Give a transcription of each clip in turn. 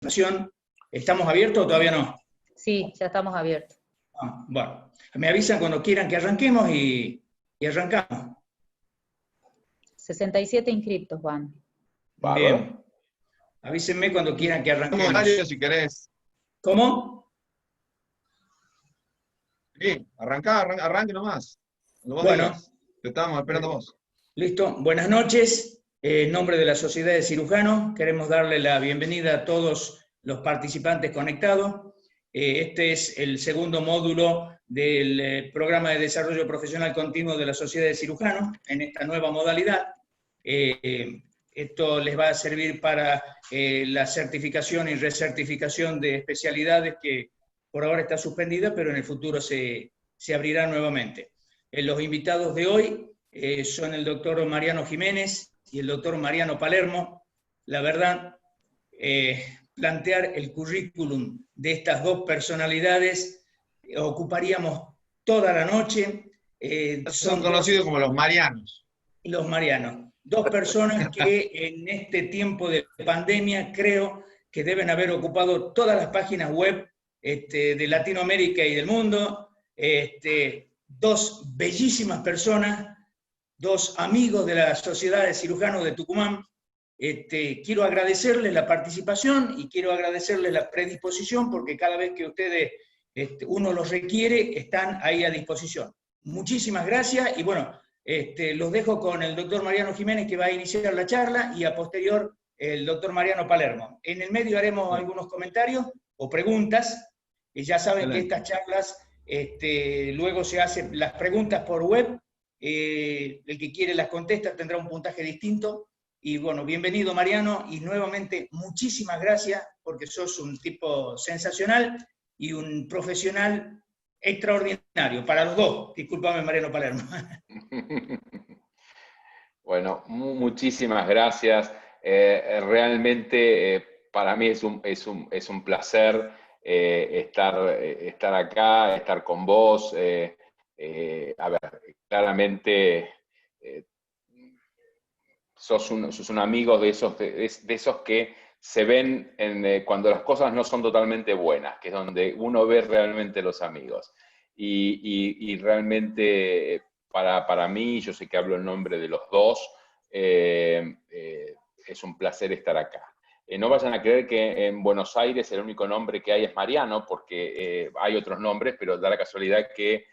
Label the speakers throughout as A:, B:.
A: presentación. ¿Estamos abiertos o todavía no?
B: Sí, ya estamos abiertos.
A: Bueno, me avisan cuando quieran que arranquemos y arrancamos.
B: 67 inscriptos van.
A: Bien. Avísenme cuando quieran que arranquemos.
C: Mario, si querés.
A: ¿Cómo?
C: Sí, arranque nomás.
A: Bueno.
C: Te estábamos esperando vos.
A: Listo. Buenas noches. En nombre de la Sociedad de Cirujanos, queremos darle la bienvenida a todos los participantes conectados. Este es el segundo módulo del programa de desarrollo profesional continuo de la Sociedad de Cirujanos en esta nueva modalidad. Esto les va a servir para la certificación y recertificación de especialidades que por ahora está suspendida, pero en el futuro se abrirá nuevamente. Los invitados de hoy son el doctor Mariano Jiménez y el doctor Mariano Palermo. La verdad, plantear el currículum de estas dos personalidades ocuparíamos toda la noche.
C: Son conocidos como los Marianos.
A: Los Marianos. Dos personas que en este tiempo de pandemia creo que deben haber ocupado todas las páginas web de Latinoamérica y del mundo. Dos bellísimas personas, dos amigos de la Sociedad de Cirujanos de Tucumán. Quiero agradecerles la participación y quiero agradecerles la predisposición porque cada vez que ustedes, uno los requiere, están ahí a disposición. Muchísimas gracias y bueno, los dejo con el doctor Mariano Jiménez que va a iniciar la charla y a posterior el doctor Mariano Palermo. En el medio haremos algunos comentarios o preguntas y ya saben que estas charlas luego se hacen las preguntas por web, el que quiere las contesta tendrá un puntaje distinto. Y bueno, bienvenido Mariano, y nuevamente muchísimas gracias, porque sos un tipo sensacional y un profesional extraordinario, para los dos. Discúlpame Mariano Palermo.
D: Bueno, muchísimas gracias. Realmente para mí es un placer estar acá, estar con vos. A ver, claramente sos un amigo de esos que se ven cuando las cosas no son totalmente buenas, que es donde uno ve realmente los amigos. Y realmente para mí, yo sé que hablo en nombre de los dos, es un placer estar acá. No vayan a creer que en Buenos Aires el único nombre que hay es Mariano, porque hay otros nombres, pero da la casualidad que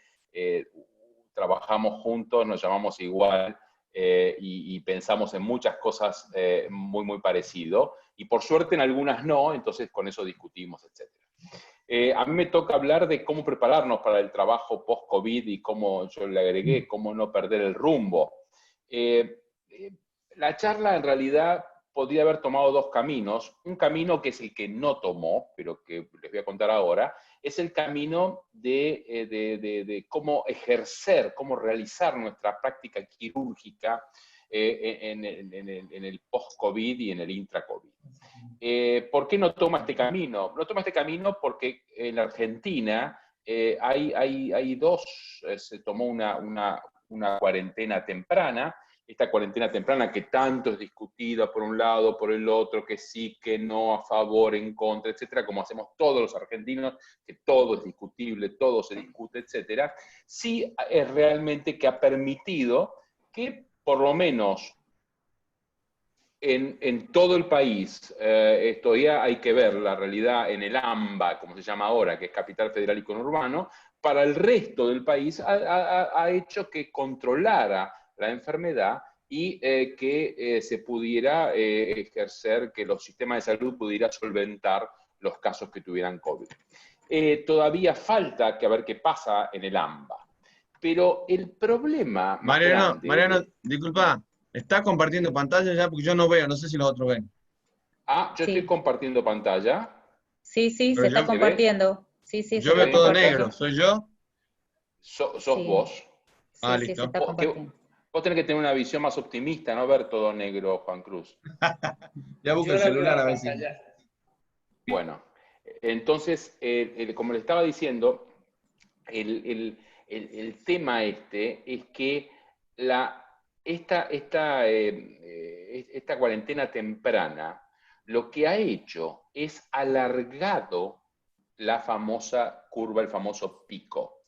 D: trabajamos juntos, nos llamamos igual, y pensamos en muchas cosas muy, muy parecido, y por suerte en algunas no, entonces con eso discutimos, etc. A mí me toca hablar de cómo prepararnos para el trabajo post-COVID y cómo, yo le agregué, cómo no perder el rumbo. La charla en realidad podría haber tomado dos caminos. Un camino que es el que no tomó, pero que les voy a contar ahora, es el camino de cómo ejercer, cómo realizar nuestra práctica quirúrgica en el post-COVID y en el intra-COVID. ¿Por qué no toma este camino? No toma este camino porque en la Argentina se tomó una cuarentena temprana. Esta cuarentena temprana que tanto es discutida por un lado, por el otro, que sí, que no, a favor, en contra, etcétera, como hacemos todos los argentinos, que todo es discutible, todo se discute, etcétera, sí es realmente que ha permitido que por lo menos en todo el país, esto ya hay que ver la realidad en el AMBA, como se llama ahora, que es Capital Federal y Conurbano, para el resto del país ha hecho que controlara la enfermedad y que se pudiera ejercer, que los sistemas de salud pudieran solventar los casos que tuvieran COVID. Todavía falta que a ver qué pasa en el AMBA. Pero el problema más grande...
C: Mariano, disculpa, ¿estás compartiendo pantalla ya? Porque yo no veo, no sé si los otros ven.
D: Yo estoy compartiendo pantalla.
B: Sí, se está compartiendo. Sí,
C: yo veo todo negro, ¿soy yo?
D: ¿Sos vos?
B: Sí,
C: listo.
B: se está compartiendo.
D: Vos tenés que tener una visión más optimista, no ver todo negro, Juan Cruz.
C: Ya busco el celular a ver si...
D: Bueno, entonces, como le estaba diciendo, el tema es que esta cuarentena temprana lo que ha hecho es alargado la famosa curva, el famoso pico.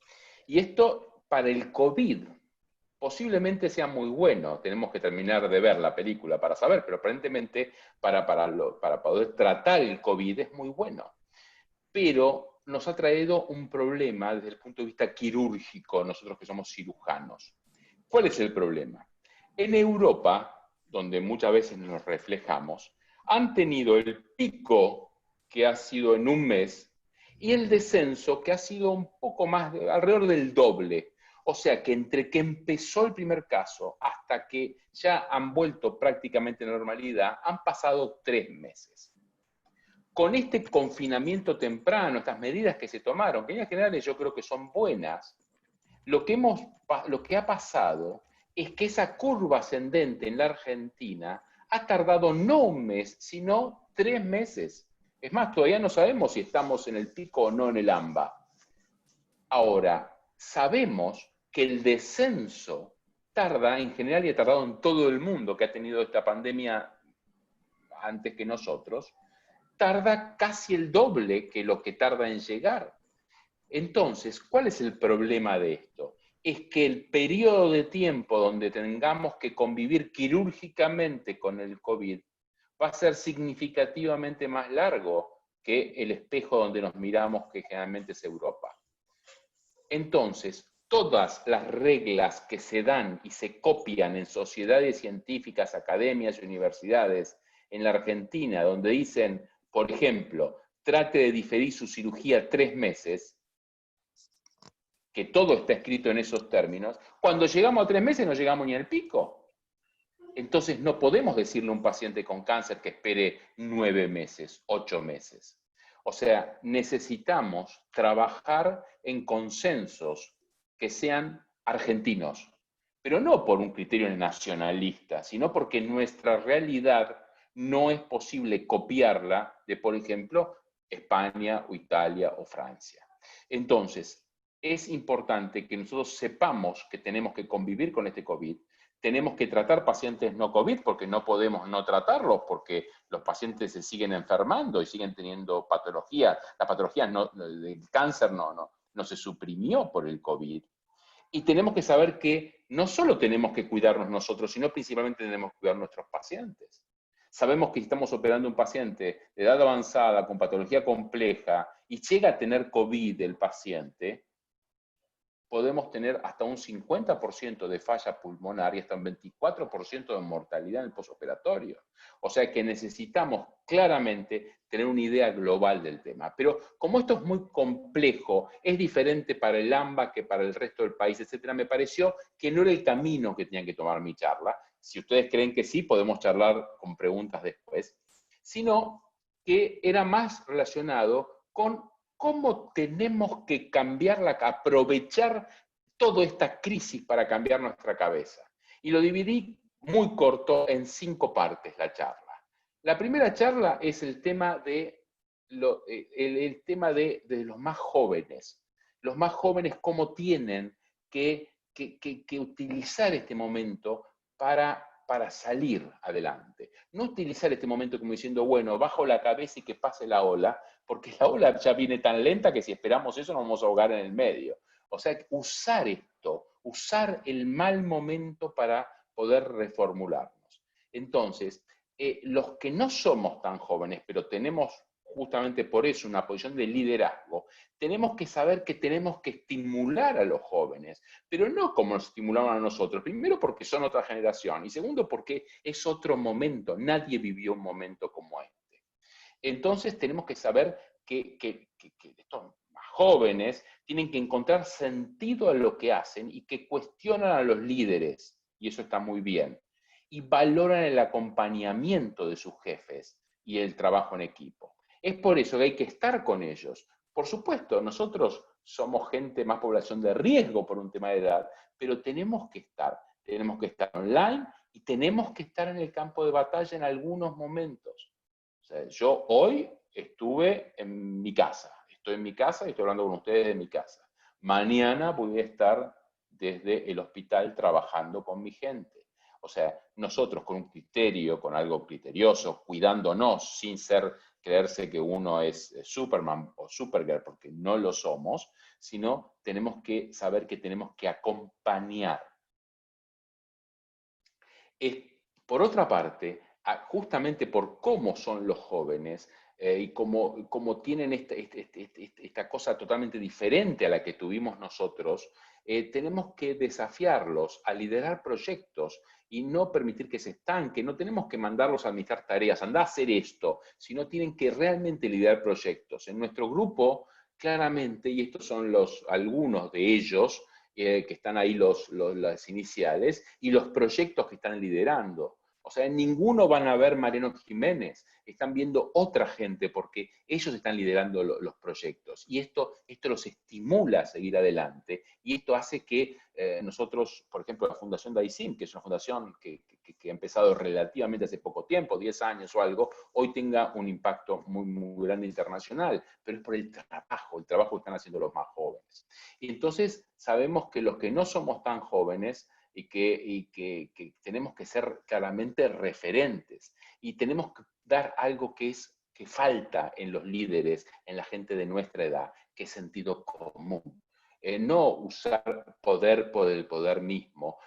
D: Y esto para el COVID posiblemente sea muy bueno. Tenemos que terminar de ver la película para saber, pero aparentemente para poder tratar el COVID es muy bueno. Pero nos ha traído un problema desde el punto de vista quirúrgico, nosotros que somos cirujanos. ¿Cuál es el problema? En Europa, donde muchas veces nos reflejamos, han tenido el pico que ha sido en un mes y el descenso que ha sido un poco más, alrededor del doble. O sea que entre que empezó el primer caso hasta que ya han vuelto prácticamente a la normalidad, han pasado 3 meses. Con este confinamiento temprano, estas medidas que se tomaron, que en general yo creo que son buenas, lo que ha pasado es que esa curva ascendente en la Argentina ha tardado no un mes, sino 3 meses. Es más, todavía no sabemos si estamos en el pico o no en el AMBA. Ahora, sabemos que el descenso tarda, en general, y ha tardado en todo el mundo que ha tenido esta pandemia antes que nosotros, tarda casi el doble que lo que tarda en llegar. Entonces, ¿cuál es el problema de esto? Es que el periodo de tiempo donde tengamos que convivir quirúrgicamente con el COVID va a ser significativamente más largo que el espejo donde nos miramos, que generalmente es Europa. Entonces, todas las reglas que se dan y se copian en sociedades científicas, academias y universidades en la Argentina, donde dicen, por ejemplo, trate de diferir su cirugía 3 meses, que todo está escrito en esos términos, cuando llegamos a 3 meses no llegamos ni al pico. Entonces no podemos decirle a un paciente con cáncer que espere 9 meses, 8 meses. O sea, necesitamos trabajar en consensos que sean argentinos, pero no por un criterio nacionalista, sino porque nuestra realidad no es posible copiarla de, por ejemplo, España o Italia o Francia. Entonces, es importante que nosotros sepamos que tenemos que convivir con este COVID, tenemos que tratar pacientes no COVID porque no podemos no tratarlos, porque los pacientes se siguen enfermando y siguen teniendo patologías. La patología del cáncer no se suprimió por el COVID. Y tenemos que saber que no solo tenemos que cuidarnos nosotros, sino principalmente tenemos que cuidar a nuestros pacientes. Sabemos que si estamos operando un paciente de edad avanzada, con patología compleja, y llega a tener COVID el paciente, podemos tener hasta un 50% de falla pulmonar y hasta un 24% de mortalidad en el postoperatorio. O sea que necesitamos claramente tener una idea global del tema. Pero como esto es muy complejo, es diferente para el AMBA que para el resto del país, etc., me pareció que no era el camino que tenían que tomar mi charla. Si ustedes creen que sí, podemos charlar con preguntas después. Sino que era más relacionado con cómo tenemos que aprovechar toda esta crisis para cambiar nuestra cabeza. Y lo dividí muy corto en 5 partes la charla. La primera charla es el tema de los más jóvenes. Los más jóvenes cómo tienen que utilizar este momento para salir adelante. No utilizar este momento como diciendo, bueno, bajo la cabeza y que pase la ola, porque la ola ya viene tan lenta que si esperamos eso nos vamos a ahogar en el medio. O sea, usar esto, usar el mal momento para poder reformularnos. Entonces, los que no somos tan jóvenes, pero tenemos justamente por eso una posición de liderazgo, tenemos que saber que tenemos que estimular a los jóvenes, pero no como nos estimulaban a nosotros, primero porque son otra generación y segundo porque es otro momento, nadie vivió un momento como este. Entonces tenemos que saber que estos más jóvenes tienen que encontrar sentido a lo que hacen y que cuestionan a los líderes, y eso está muy bien, y valoran el acompañamiento de sus jefes y el trabajo en equipo. Es por eso que hay que estar con ellos. Por supuesto, nosotros somos gente más población de riesgo por un tema de edad, pero tenemos que estar online y tenemos que estar en el campo de batalla en algunos momentos. O sea, yo hoy estuve en mi casa, estoy en mi casa y estoy hablando con ustedes de mi casa. Mañana voy a estar desde el hospital trabajando con mi gente. O sea, nosotros con un criterio, con algo criterioso, cuidándonos sin creerse que uno es Superman o Supergirl, porque no lo somos, sino tenemos que saber que tenemos que acompañar. Por otra parte, justamente por cómo son los jóvenes y cómo tienen esta cosa totalmente diferente a la que tuvimos nosotros, tenemos que desafiarlos a liderar proyectos y no permitir que se estanquen. No tenemos que mandarlos a administrar tareas, andá a hacer esto, sino tienen que realmente liderar proyectos. En nuestro grupo, claramente, y estos son algunos de ellos, que están ahí las iniciales, y los proyectos que están liderando. O sea, en ninguno van a ver Mariano Jiménez, están viendo otra gente porque ellos están liderando los proyectos. Y esto los estimula a seguir adelante y esto hace que nosotros, por ejemplo, la Fundación Daisim, que es una fundación que ha empezado relativamente hace poco tiempo, 10 años o algo, hoy tenga un impacto muy, muy grande internacional, pero es por el trabajo que están haciendo los más jóvenes. Y entonces sabemos que los que no somos tan jóvenes y que tenemos que ser claramente referentes y tenemos que dar algo que falta en los líderes, en la gente de nuestra edad, que es sentido común. No usar poder por el poder mismo,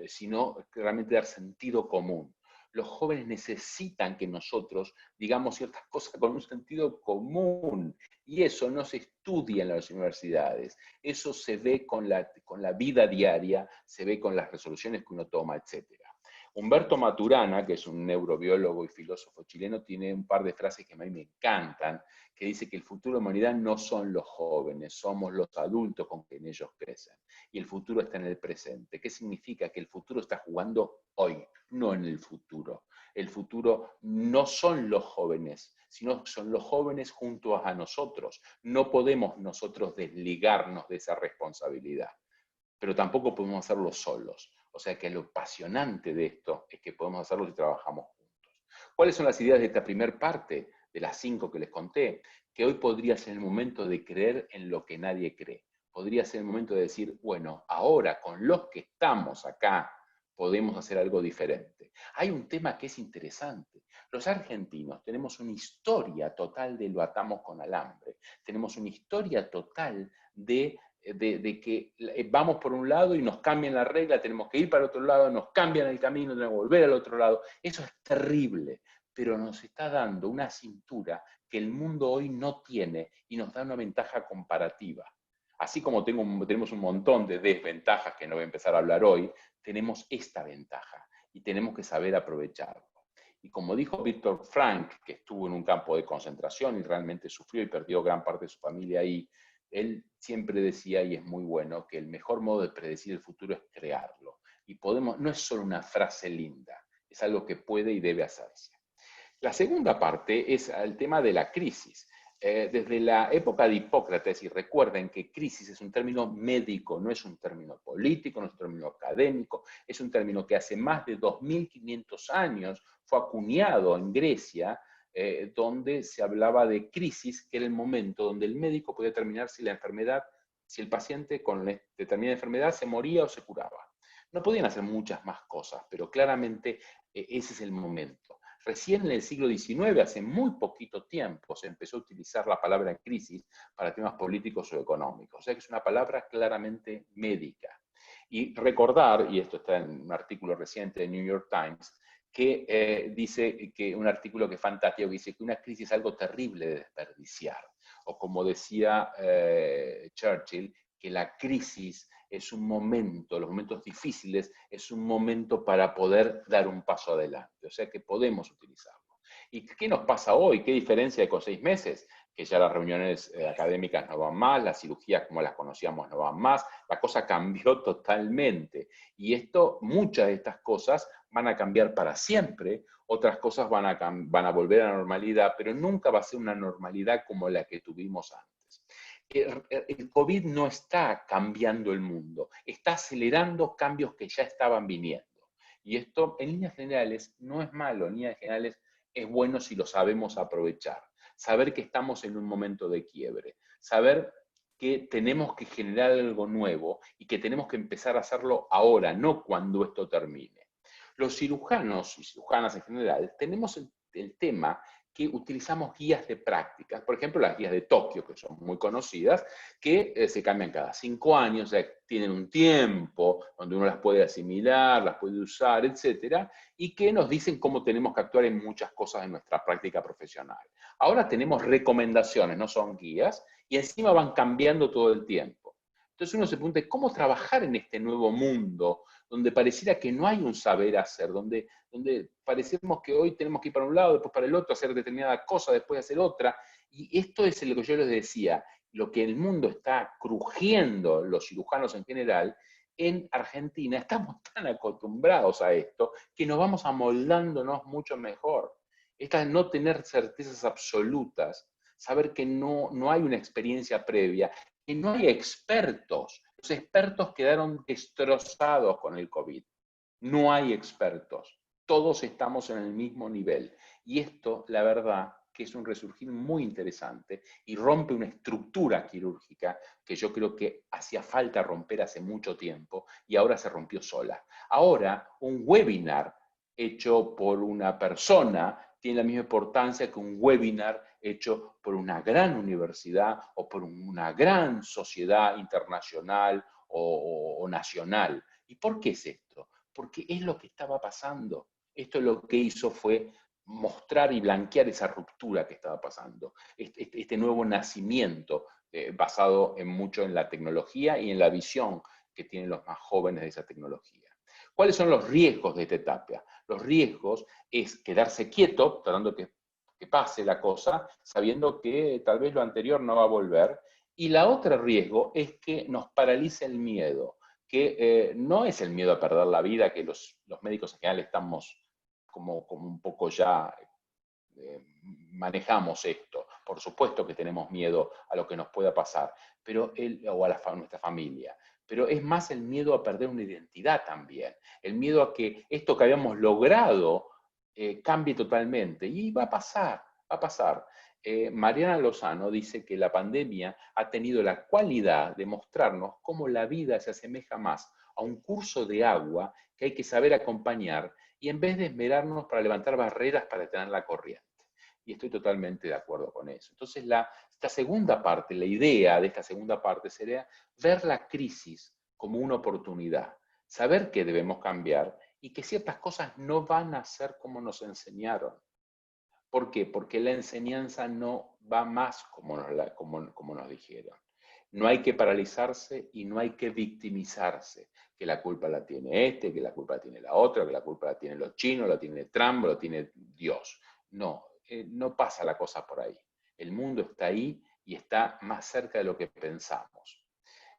D: sino realmente dar sentido común. Los jóvenes necesitan que nosotros digamos ciertas cosas con un sentido común, y eso no se estudia en las universidades, eso se ve con la vida diaria, se ve con las resoluciones que uno toma, etc. Humberto Maturana, que es un neurobiólogo y filósofo chileno, tiene un par de frases que a mí me encantan, que dice que el futuro de la humanidad no son los jóvenes, somos los adultos con quien ellos crecen. Y el futuro está en el presente. ¿Qué significa? Que el futuro está jugando hoy, no en el futuro. El futuro no son los jóvenes, sino son los jóvenes junto a nosotros. No podemos nosotros desligarnos de esa responsabilidad, pero tampoco podemos hacerlo solos. O sea que lo apasionante de esto es que podemos hacerlo si trabajamos juntos. ¿Cuáles son las ideas de esta primera parte, de las 5 que les conté? Que hoy podría ser el momento de creer en lo que nadie cree. Podría ser el momento de decir, bueno, ahora con los que estamos acá, podemos hacer algo diferente. Hay un tema que es interesante. Los argentinos tenemos una historia total de lo atamos con alambre. Tenemos una historia total de que vamos por un lado y nos cambian la regla, tenemos que ir para el otro lado, nos cambian el camino, tenemos que volver al otro lado. Eso es terrible, pero nos está dando una cintura que el mundo hoy no tiene y nos da una ventaja comparativa. Así como tenemos un montón de desventajas que no voy a empezar a hablar hoy, tenemos esta ventaja y tenemos que saber aprovecharlo. Y como dijo Víctor Frank, que estuvo en un campo de concentración y realmente sufrió y perdió gran parte de su familia ahí, él siempre decía, y es muy bueno, que el mejor modo de predecir el futuro es crearlo. Y no es solo una frase linda, es algo que puede y debe hacerse. La segunda parte es el tema de la crisis. Desde la época de Hipócrates, y recuerden que crisis es un término médico, no es un término político, no es un término académico, es un término que hace más de 2500 años fue acuñado en Grecia, donde se hablaba de crisis, que era el momento donde el médico podía determinar si la enfermedad, si el paciente con determinada enfermedad se moría o se curaba. No podían hacer muchas más cosas, pero claramente ese es el momento. Recién en el siglo XIX, hace muy poquito tiempo, se empezó a utilizar la palabra crisis para temas políticos o económicos. O sea que es una palabra claramente médica. Y recordar, y esto está en un artículo reciente de New York Times, que dice que un artículo que es fantástico, que dice que una crisis es algo terrible de desperdiciar. O como decía Churchill, que la crisis es un momento, los momentos difíciles, es un momento para poder dar un paso adelante. O sea que podemos utilizarlo. ¿Y qué nos pasa hoy? ¿Qué diferencia hay con 6 meses? Que ya las reuniones académicas no van más, las cirugías como las conocíamos no van más, la cosa cambió totalmente. Y muchas de estas cosas van a cambiar para siempre, otras cosas van a volver a la normalidad, pero nunca va a ser una normalidad como la que tuvimos antes. El COVID no está cambiando el mundo, está acelerando cambios que ya estaban viniendo. Y esto, en líneas generales, no es malo, en líneas generales es bueno si lo sabemos aprovechar. Saber que estamos en un momento de quiebre, saber que tenemos que generar algo nuevo y que tenemos que empezar a hacerlo ahora, no cuando esto termine. Los cirujanos y cirujanas en general tenemos el tema que utilizamos guías de prácticas, por ejemplo las guías de Tokio, que son muy conocidas, que se cambian cada 5 años, o sea, tienen un tiempo donde uno las puede asimilar, las puede usar, etcétera, y que nos dicen cómo tenemos que actuar en muchas cosas en nuestra práctica profesional. Ahora tenemos recomendaciones, no son guías, y encima van cambiando todo el tiempo. Entonces uno se pregunta, ¿cómo trabajar en este nuevo mundo donde pareciera que no hay un saber hacer, donde parecemos que hoy tenemos que ir para un lado, después para el otro, hacer determinada cosa, después hacer otra? Y esto es lo que yo les decía, lo que el mundo está crujiendo, los cirujanos en general. En Argentina estamos tan acostumbrados a esto que nos vamos amoldándonos mucho mejor. Esta es no tener certezas absolutas, saber que no hay una experiencia previa, que no hay expertos. Los expertos quedaron destrozados con el COVID. No hay expertos. Todos estamos en el mismo nivel. Y esto, la verdad, que es un resurgir muy interesante y rompe una estructura quirúrgica que yo creo que hacía falta romper hace mucho tiempo y ahora se rompió sola. Ahora, un webinar hecho por una persona tiene la misma importancia que un webinar hecho por una gran universidad o por una gran sociedad internacional o nacional. ¿Y por qué es esto? Porque es lo que estaba pasando. Esto lo que hizo fue mostrar y blanquear esa ruptura que estaba pasando, este nuevo nacimiento basado mucho en la tecnología y en la visión que tienen los más jóvenes de esa tecnología. ¿Cuáles son los riesgos de esta etapa? Los riesgos es quedarse quieto, tratando que pase la cosa, sabiendo que tal vez lo anterior no va a volver. Y la otra riesgo es que nos paralice el miedo, que no es el miedo a perder la vida, que los médicos en general estamos como un poco ya manejamos esto. Por supuesto que tenemos miedo a lo que nos pueda pasar, pero o a nuestra familia. Pero es más el miedo a perder una identidad también. El miedo a que esto que habíamos logrado cambie totalmente. Y va a pasar, va a pasar. Mariana Lozano dice que la pandemia ha tenido la cualidad de mostrarnos cómo la vida se asemeja más a un curso de agua que hay que saber acompañar y en vez de esmerarnos para levantar barreras para detener la corriente. Y estoy totalmente de acuerdo con eso. Entonces, esta segunda parte, la idea de esta segunda parte sería ver la crisis como una oportunidad, saber que debemos cambiar y que ciertas cosas no van a ser como nos enseñaron. ¿Por qué? Porque la enseñanza no va más como nos dijeron. No hay que paralizarse y no hay que victimizarse, que la culpa la tiene este, que la culpa la tiene la otra, que la culpa la tienen los chinos, la tiene Trump, la tiene Dios. No, no pasa la cosa por ahí. El mundo está ahí y está más cerca de lo que pensamos.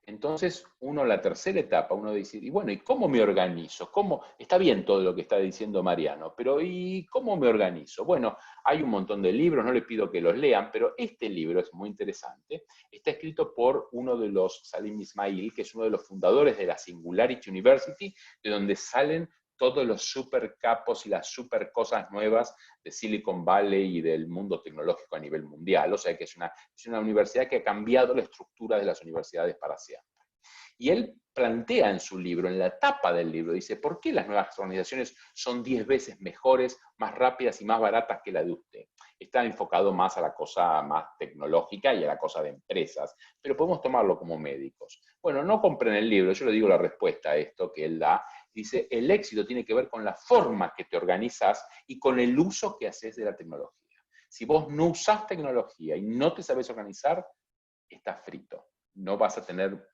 D: Entonces, la tercera etapa, uno dice, y bueno, ¿y cómo me organizo? Está bien todo lo que está diciendo Mariano, pero ¿y cómo me organizo? Bueno, hay un montón de libros, no les pido que los lean, pero este libro es muy interesante. Está escrito por uno de los, Salim Ismail, que es uno de los fundadores de la Singularity University, de donde salen todos los super capos y las super cosas nuevas de Silicon Valley y del mundo tecnológico a nivel mundial. O sea que es una universidad que ha cambiado la estructura de las universidades para siempre. Y él plantea en su libro, en la tapa del libro, dice, ¿por qué las nuevas organizaciones son 10 veces mejores, más rápidas y más baratas que la de usted? Está enfocado más a la cosa más tecnológica y a la cosa de empresas, pero podemos tomarlo como médicos. Bueno, no compren el libro, yo le digo la respuesta a esto que él da. Dice, el éxito tiene que ver con la forma que te organizas y con el uso que haces de la tecnología. Si vos no usás tecnología y no te sabes organizar, estás frito. No vas a tener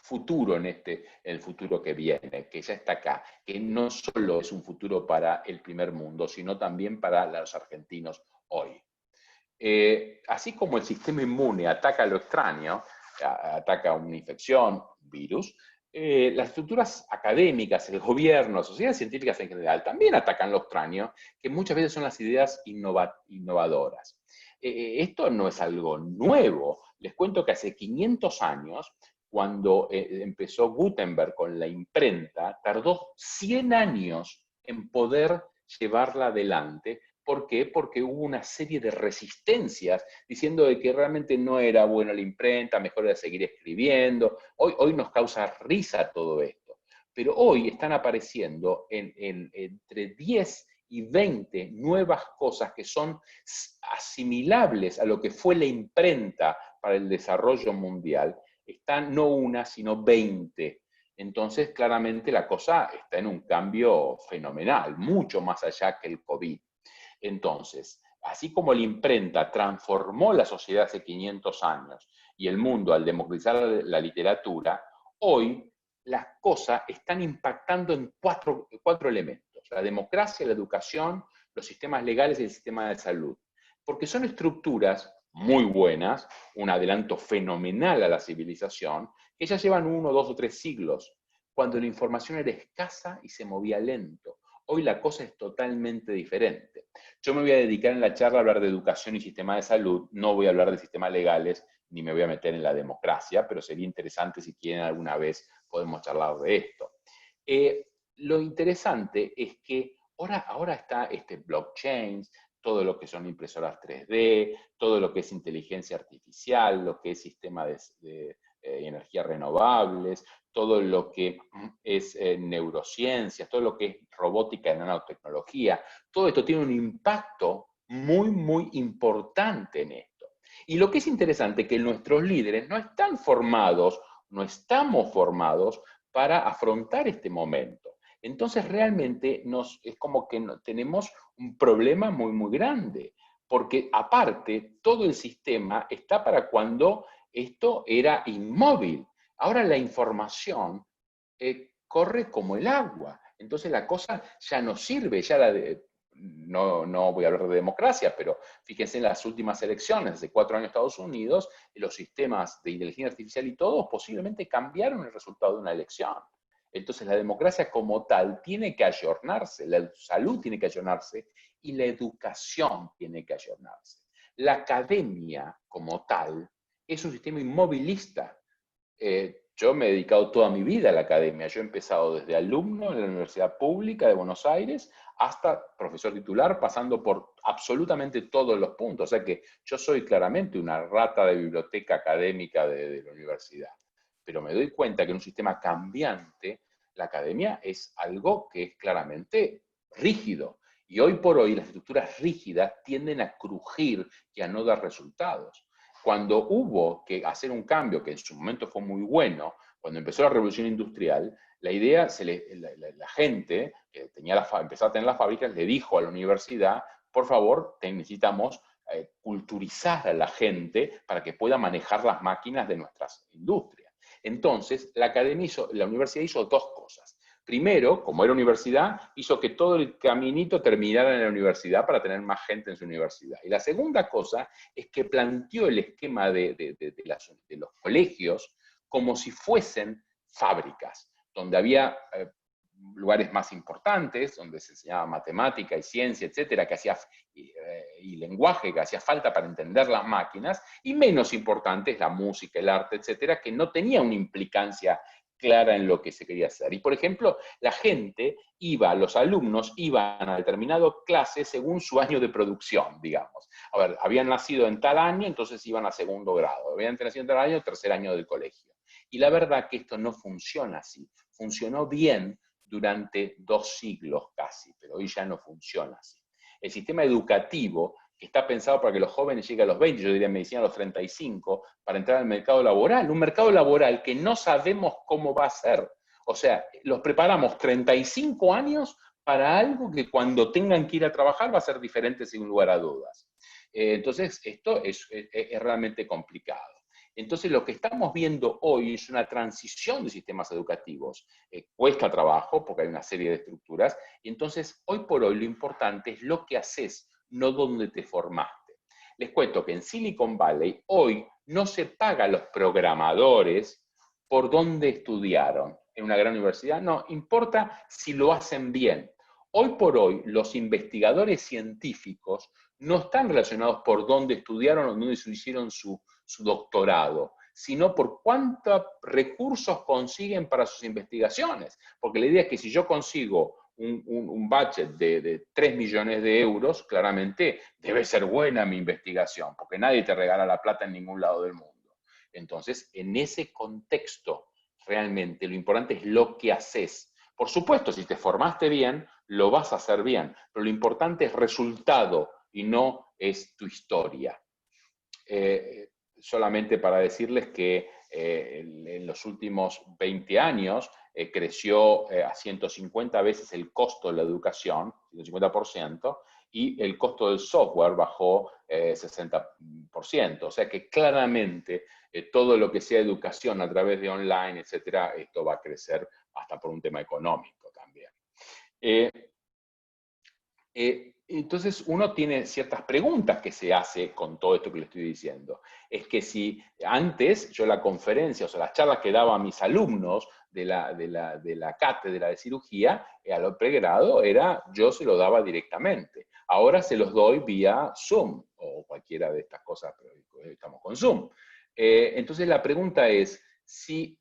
D: futuro en el futuro que viene, que ya está acá, que no solo es un futuro para el primer mundo, sino también para los argentinos hoy. Así como el sistema inmune ataca lo extraño, ataca una infección, un virus, las estructuras académicas, el gobierno, sociedades científicas en general, también atacan lo extraño, que muchas veces son las ideas innovadoras. Esto no es algo nuevo. Les cuento que hace 500 años, cuando empezó Gutenberg con la imprenta, tardó 100 años en poder llevarla adelante. ¿Por qué? Porque hubo una serie de resistencias diciendo de que realmente no era bueno la imprenta, mejor era seguir escribiendo. Hoy nos causa risa todo esto. Pero hoy están apareciendo entre 10 y 20 nuevas cosas que son asimilables a lo que fue la imprenta para el desarrollo mundial. Están no una, sino 20. Entonces, claramente la cosa está en un cambio fenomenal, mucho más allá que el COVID. Entonces, así como la imprenta transformó la sociedad hace 500 años y el mundo al democratizar la literatura, hoy las cosas están impactando en cuatro elementos: la democracia, la educación, los sistemas legales y el sistema de salud. Porque son estructuras muy buenas, un adelanto fenomenal a la civilización, que ya llevan 1, 2 o 3 siglos, cuando la información era escasa y se movía lento. Hoy la cosa es totalmente diferente. Yo me voy a dedicar en la charla a hablar de educación y sistema de salud, no voy a hablar de sistemas legales, ni me voy a meter en la democracia, pero sería interesante si quieren alguna vez podemos charlar de esto. Lo interesante es que ahora está blockchain, todo lo que son impresoras 3D, todo lo que es inteligencia artificial, lo que es sistema de energías renovables, todo lo que es neurociencias, todo lo que es robótica y nanotecnología. Todo esto tiene un impacto muy, muy importante en esto. Y lo que es interesante es que nuestros líderes no están formados, no estamos formados para afrontar este momento. Entonces realmente es como que tenemos un problema muy, muy grande, porque aparte todo el sistema está para cuando esto era inmóvil. Ahora la información corre como el agua, entonces la cosa ya no sirve, no voy a hablar de democracia, pero fíjense en las últimas elecciones, hace 4 años en Estados Unidos, los sistemas de inteligencia artificial y todo posiblemente cambiaron el resultado de una elección. Entonces la democracia como tal tiene que ayornarse, la salud tiene que ayornarse y la educación tiene que ayornarse. La academia como tal es un sistema inmovilista. Yo me he dedicado toda mi vida a la academia. Yo he empezado desde alumno en la Universidad Pública de Buenos Aires hasta profesor titular, pasando por absolutamente todos los puntos. O sea que yo soy claramente una rata de biblioteca académica de la universidad. Pero me doy cuenta que en un sistema cambiante, la academia es algo que es claramente rígido. Y hoy por hoy las estructuras rígidas tienden a crujir y a no dar resultados. Cuando hubo que hacer un cambio, que en su momento fue muy bueno, cuando empezó la revolución industrial, la idea, la gente que empezó a tener las fábricas, le dijo a la universidad, por favor, necesitamos culturizar a la gente para que pueda manejar las máquinas de nuestras industrias. Entonces, la universidad hizo 2 cosas. Primero, como era universidad, hizo que todo el caminito terminara en la universidad para tener más gente en su universidad. Y la segunda cosa es que planteó el esquema de los colegios como si fuesen fábricas, donde había lugares más importantes, donde se enseñaba matemática y ciencia, etcétera, y lenguaje que hacía falta para entender las máquinas, y menos importantes la música, el arte, etcétera, que no tenía una implicancia clara en lo que se quería hacer. Y por ejemplo, los alumnos iban a determinada clase según su año de producción, digamos. A ver, habían nacido en tal año, entonces iban a 2º grado. Habían nacido en tal año, 3er año del colegio. Y la verdad que esto no funciona así. Funcionó bien durante 2 siglos casi, pero hoy ya no funciona así. El sistema educativo, que está pensado para que los jóvenes lleguen a los 20, yo diría medicina a los 35, para entrar al mercado laboral. Un mercado laboral que no sabemos cómo va a ser. O sea, los preparamos 35 años para algo que cuando tengan que ir a trabajar va a ser diferente sin lugar a dudas. Entonces, esto es realmente complicado. Entonces, lo que estamos viendo hoy es una transición de sistemas educativos. Cuesta trabajo porque hay una serie de estructuras. Y entonces, hoy por hoy, lo importante es lo que haces, no dónde te formaste. Les cuento que en Silicon Valley hoy no se paga a los programadores por dónde estudiaron en una gran universidad. No, importa si lo hacen bien. Hoy por hoy, los investigadores científicos no están relacionados por dónde estudiaron o dónde hicieron su doctorado, sino por cuántos recursos consiguen para sus investigaciones. Porque la idea es que si yo consigo un budget de 3 millones de euros, claramente debe ser buena mi investigación, porque nadie te regala la plata en ningún lado del mundo. Entonces, en ese contexto, realmente lo importante es lo que haces, Por supuesto, si te formaste bien, lo vas a hacer bien, pero lo importante es resultado y no es tu historia. Solamente para decirles que en los últimos 20 años creció a 150 veces el costo de la educación, 150%, y el costo del software bajó 60%. O sea que claramente todo lo que sea educación a través de online, etcétera, esto va a crecer hasta por un tema económico también. Entonces uno tiene ciertas preguntas que se hace con todo esto que le estoy diciendo. Es que si antes yo la conferencia, o sea, las charlas que daba a mis alumnos de la cátedra de cirugía, a lo pregrado, yo se lo daba directamente. Ahora se los doy vía Zoom, o cualquiera de estas cosas, pero estamos con Zoom. Entonces la pregunta es, si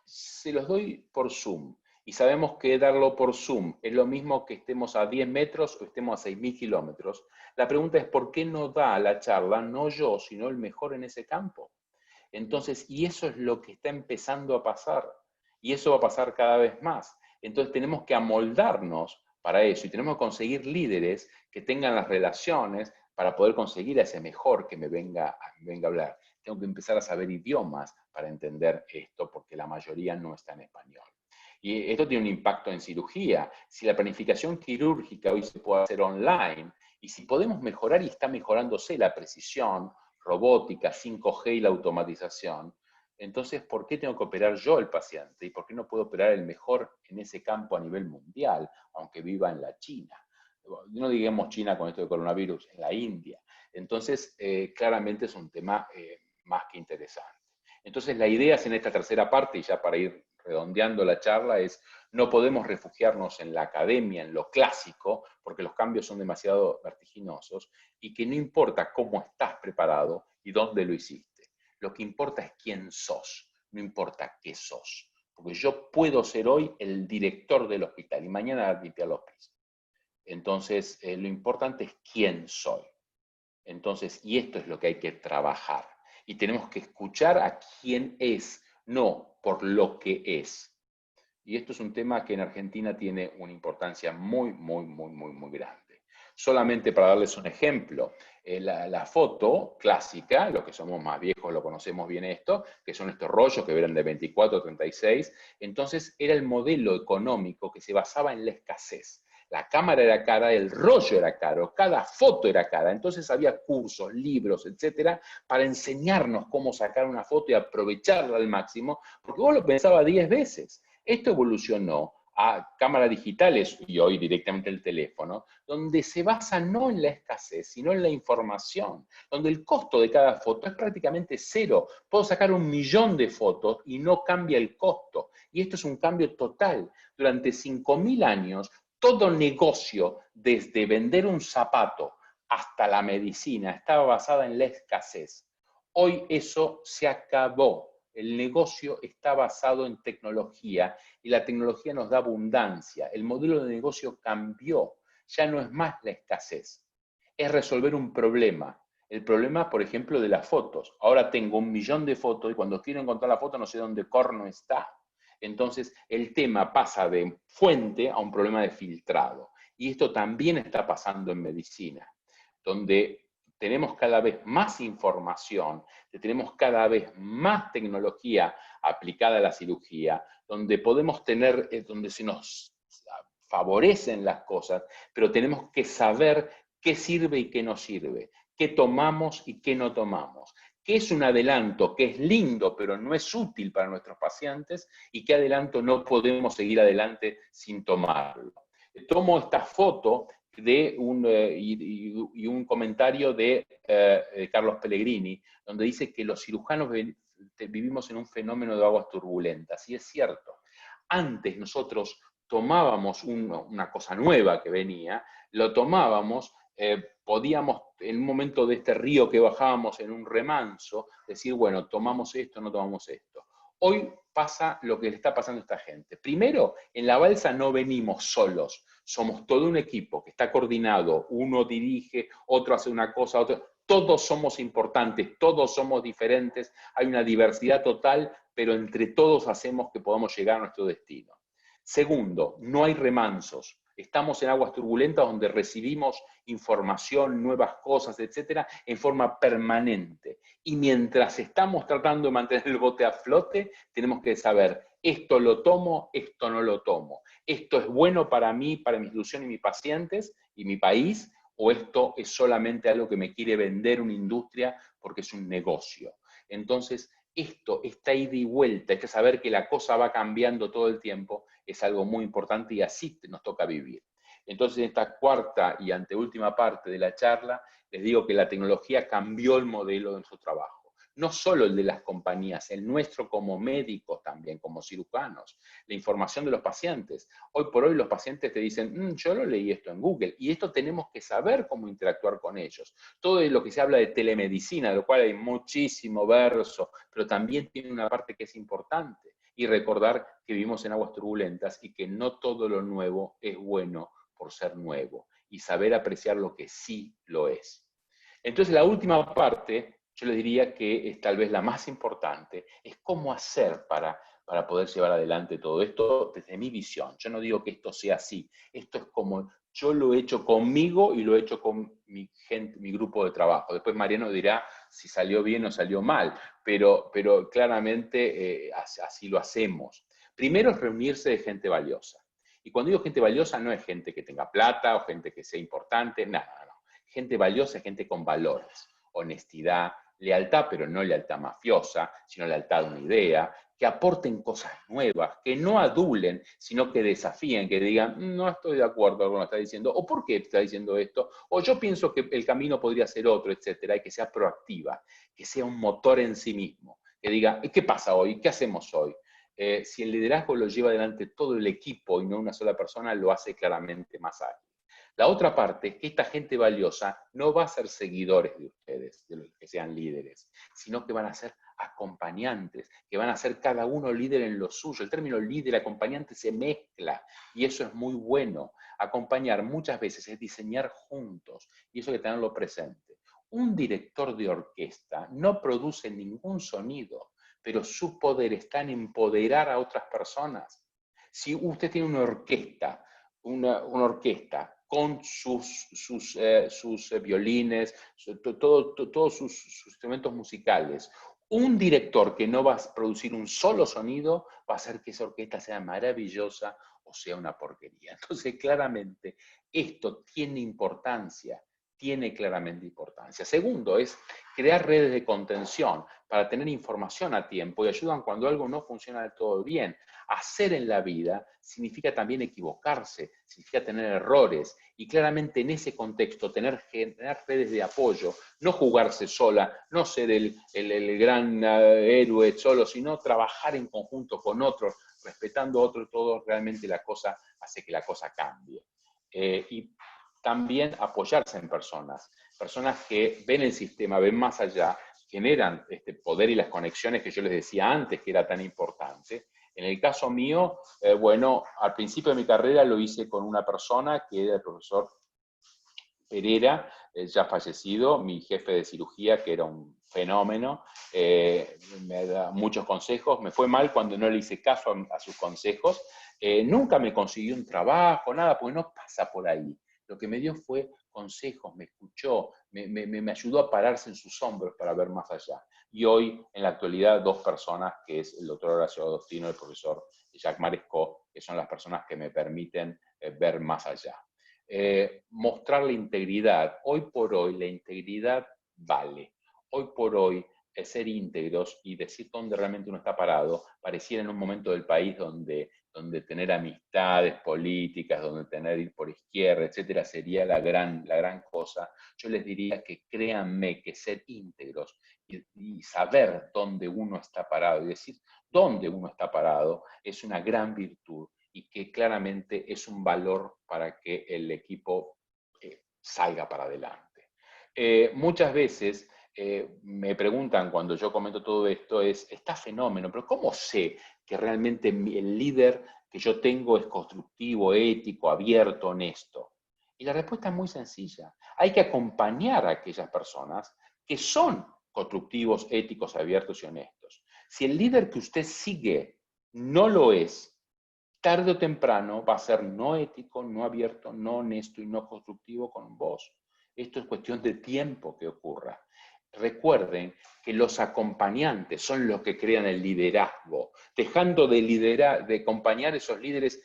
D: se los doy por Zoom, y sabemos que darlo por Zoom es lo mismo que estemos a 10 metros o estemos a 6.000 kilómetros. La pregunta es, ¿por qué no da la charla, no yo, sino el mejor en ese campo? Entonces, y eso es lo que está empezando a pasar. Y eso va a pasar cada vez más. Entonces tenemos que amoldarnos para eso y tenemos que conseguir líderes que tengan las relaciones para poder conseguir a ese mejor que me venga a hablar. Tengo que empezar a saber idiomas para entender esto, porque la mayoría no está en español. Y esto tiene un impacto en cirugía. Si la planificación quirúrgica hoy se puede hacer online, y si podemos mejorar y está mejorándose la precisión, robótica, 5G y la automatización, entonces, ¿por qué tengo que operar yo el paciente? ¿Y por qué no puedo operar el mejor en ese campo a nivel mundial, aunque viva en la China? No digamos China con esto de coronavirus, en la India. Entonces, claramente es un tema más que interesante. Entonces, la idea es en esta tercera parte, y ya para ir redondeando la charla, es no podemos refugiarnos en la academia, en lo clásico, porque los cambios son demasiado vertiginosos, y que no importa cómo estás preparado y dónde lo hiciste. Lo que importa es quién sos, no importa qué sos. Porque yo puedo ser hoy el director del hospital y mañana limpiar los pisos. Entonces, lo importante es quién soy. Entonces, y esto es lo que hay que trabajar. Y tenemos que escuchar a quién es, no por lo que es. Y esto es un tema que en Argentina tiene una importancia muy grande. Solamente para darles un ejemplo, la foto clásica, los que somos más viejos lo conocemos bien esto, que son estos rollos que eran de 24 36, entonces era el modelo económico que se basaba en la escasez. La cámara era cara, el rollo era caro, cada foto era cara. Entonces había cursos, libros, etcétera, para enseñarnos cómo sacar una foto y aprovecharla al máximo, porque vos lo pensabas 10 veces. Esto evolucionó a cámaras digitales y hoy directamente el teléfono, donde se basa no en la escasez, sino en la información, donde el costo de cada foto es prácticamente cero. Puedo sacar 1.000.000 de fotos y no cambia el costo. Y esto es un cambio total. Durante 5.000 años, todo negocio, desde vender un zapato hasta la medicina, estaba basada en la escasez. Hoy eso se acabó. El negocio está basado en tecnología y la tecnología nos da abundancia. El modelo de negocio cambió. Ya no es más la escasez. Es resolver un problema. El problema, por ejemplo, de las fotos. Ahora tengo 1.000.000 de fotos y cuando quiero encontrar la foto no sé dónde corno está. Entonces, el tema pasa de fuente a un problema de filtrado. Y esto también está pasando en medicina, donde tenemos cada vez más información, tenemos cada vez más tecnología aplicada a la cirugía, donde podemos tener, donde se nos favorecen las cosas, pero tenemos que saber qué sirve y qué no sirve, qué tomamos y qué no tomamos. ¿Qué es un adelanto que es lindo pero no es útil para nuestros pacientes? ¿Y qué adelanto no podemos seguir adelante sin tomarlo? Tomo esta foto de un comentario de Carlos Pellegrini, donde dice que los cirujanos vivimos en un fenómeno de aguas turbulentas. Y es cierto. Antes nosotros tomábamos una cosa nueva que venía, lo tomábamos, podíamos en un momento de este río que bajábamos en un remanso, decir, bueno, tomamos esto, no tomamos esto. Hoy pasa lo que le está pasando a esta gente. Primero, en la balsa no venimos solos, somos todo un equipo que está coordinado, uno dirige, otro hace una cosa, otro. Todos somos importantes, todos somos diferentes, hay una diversidad total, pero entre todos hacemos que podamos llegar a nuestro destino. Segundo, no hay remansos. Estamos en aguas turbulentas donde recibimos información, nuevas cosas, etcétera, en forma permanente. Y mientras estamos tratando de mantener el bote a flote, tenemos que saber, esto lo tomo, esto no lo tomo. Esto es bueno para mí, para mi institución y mis pacientes y mi país, o esto es solamente algo que me quiere vender una industria porque es un negocio. Entonces, esta ida y vuelta, este saber que la cosa va cambiando todo el tiempo, es algo muy importante y así nos toca vivir. Entonces, en esta cuarta y anteúltima parte de la charla, les digo que la tecnología cambió el modelo de nuestro trabajo. No solo el de las compañías, el nuestro como médicos también, como cirujanos, la información de los pacientes. Hoy por hoy los pacientes te dicen, yo lo leí esto en Google, y esto tenemos que saber cómo interactuar con ellos. Todo lo que se habla de telemedicina, de lo cual hay muchísimo verso, pero también tiene una parte que es importante. Y recordar que vivimos en aguas turbulentas y que no todo lo nuevo es bueno por ser nuevo. Y saber apreciar lo que sí lo es. Entonces la última parte, yo les diría que es tal vez la más importante, es cómo hacer para poder llevar adelante todo esto desde mi visión. Yo no digo que esto sea así, esto es como yo lo he hecho conmigo y lo he hecho con mi gente, mi grupo de trabajo. Después Mariano dirá si salió bien o salió mal, pero claramente así lo hacemos. Primero es reunirse de gente valiosa. Y cuando digo gente valiosa no es gente que tenga plata o gente que sea importante, nada, no. Gente valiosa es gente con valores, honestidad, lealtad, pero no lealtad mafiosa, sino lealtad a una idea, que aporten cosas nuevas, que no adulen, sino que desafíen, que digan, no estoy de acuerdo con lo que está diciendo, o por qué está diciendo esto, o yo pienso que el camino podría ser otro, etcétera, y que sea proactiva, que sea un motor en sí mismo, que diga, ¿qué pasa hoy? ¿Qué hacemos hoy? Si el liderazgo lo lleva adelante todo el equipo y no una sola persona, lo hace claramente más ágil. La otra parte es que esta gente valiosa no va a ser seguidores de ustedes, de los que sean líderes, sino que van a ser acompañantes, que van a ser cada uno líder en lo suyo. El término líder, acompañante se mezcla y eso es muy bueno. Acompañar muchas veces es diseñar juntos y eso hay que tenerlo presente. Un director de orquesta no produce ningún sonido, pero su poder está en empoderar a otras personas. Si usted tiene una orquesta con sus violines, todos sus instrumentos musicales, un director que no va a producir un solo sonido va a hacer que esa orquesta sea maravillosa o sea una porquería. Entonces, claramente, esto tiene importancia. Tiene claramente importancia. Segundo es crear redes de contención para tener información a tiempo y ayudan cuando algo no funciona del todo bien. Hacer en la vida significa también equivocarse, significa tener errores y claramente en ese contexto tener redes de apoyo, no jugarse sola, no ser el gran héroe solo, sino trabajar en conjunto con otros, respetando a otros, todo realmente la cosa hace que la cosa cambie. Y también apoyarse en personas que ven el sistema, ven más allá, generan este poder y las conexiones que yo les decía antes que era tan importante. En el caso mío, bueno, al principio de mi carrera lo hice con una persona que era el profesor Pereira, ya fallecido, mi jefe de cirugía, que era un fenómeno, me da muchos consejos, me fue mal cuando no le hice caso a sus consejos, nunca me consiguió un trabajo, nada, porque no pasa por ahí. Lo que me dio fue consejos, me escuchó, me ayudó a pararse en sus hombros para ver más allá. Y hoy, en la actualidad, dos personas, que es el doctor Horacio Agostino y el profesor Jacques Marescot, que son las personas que me permiten ver más allá. Mostrar la integridad. Hoy por hoy la integridad vale. Hoy por hoy ser íntegros y decir dónde realmente uno está parado, pareciera en un momento del país donde tener amistades políticas, donde tener ir por izquierda, etcétera, sería la gran cosa. Yo les diría que créanme que ser íntegros y saber dónde uno está parado y decir dónde uno está parado es una gran virtud y que claramente es un valor para que el equipo salga para adelante. Muchas veces me preguntan cuando yo comento todo esto, está fenómeno, pero ¿cómo sé que realmente el líder que yo tengo es constructivo, ético, abierto, honesto? Y la respuesta es muy sencilla. Hay que acompañar a aquellas personas que son constructivos, éticos, abiertos y honestos. Si el líder que usted sigue no lo es, tarde o temprano va a ser no ético, no abierto, no honesto y no constructivo con vos. Esto es cuestión de tiempo que ocurra. Recuerden que los acompañantes son los que crean el liderazgo, dejando de liderar, de acompañar esos líderes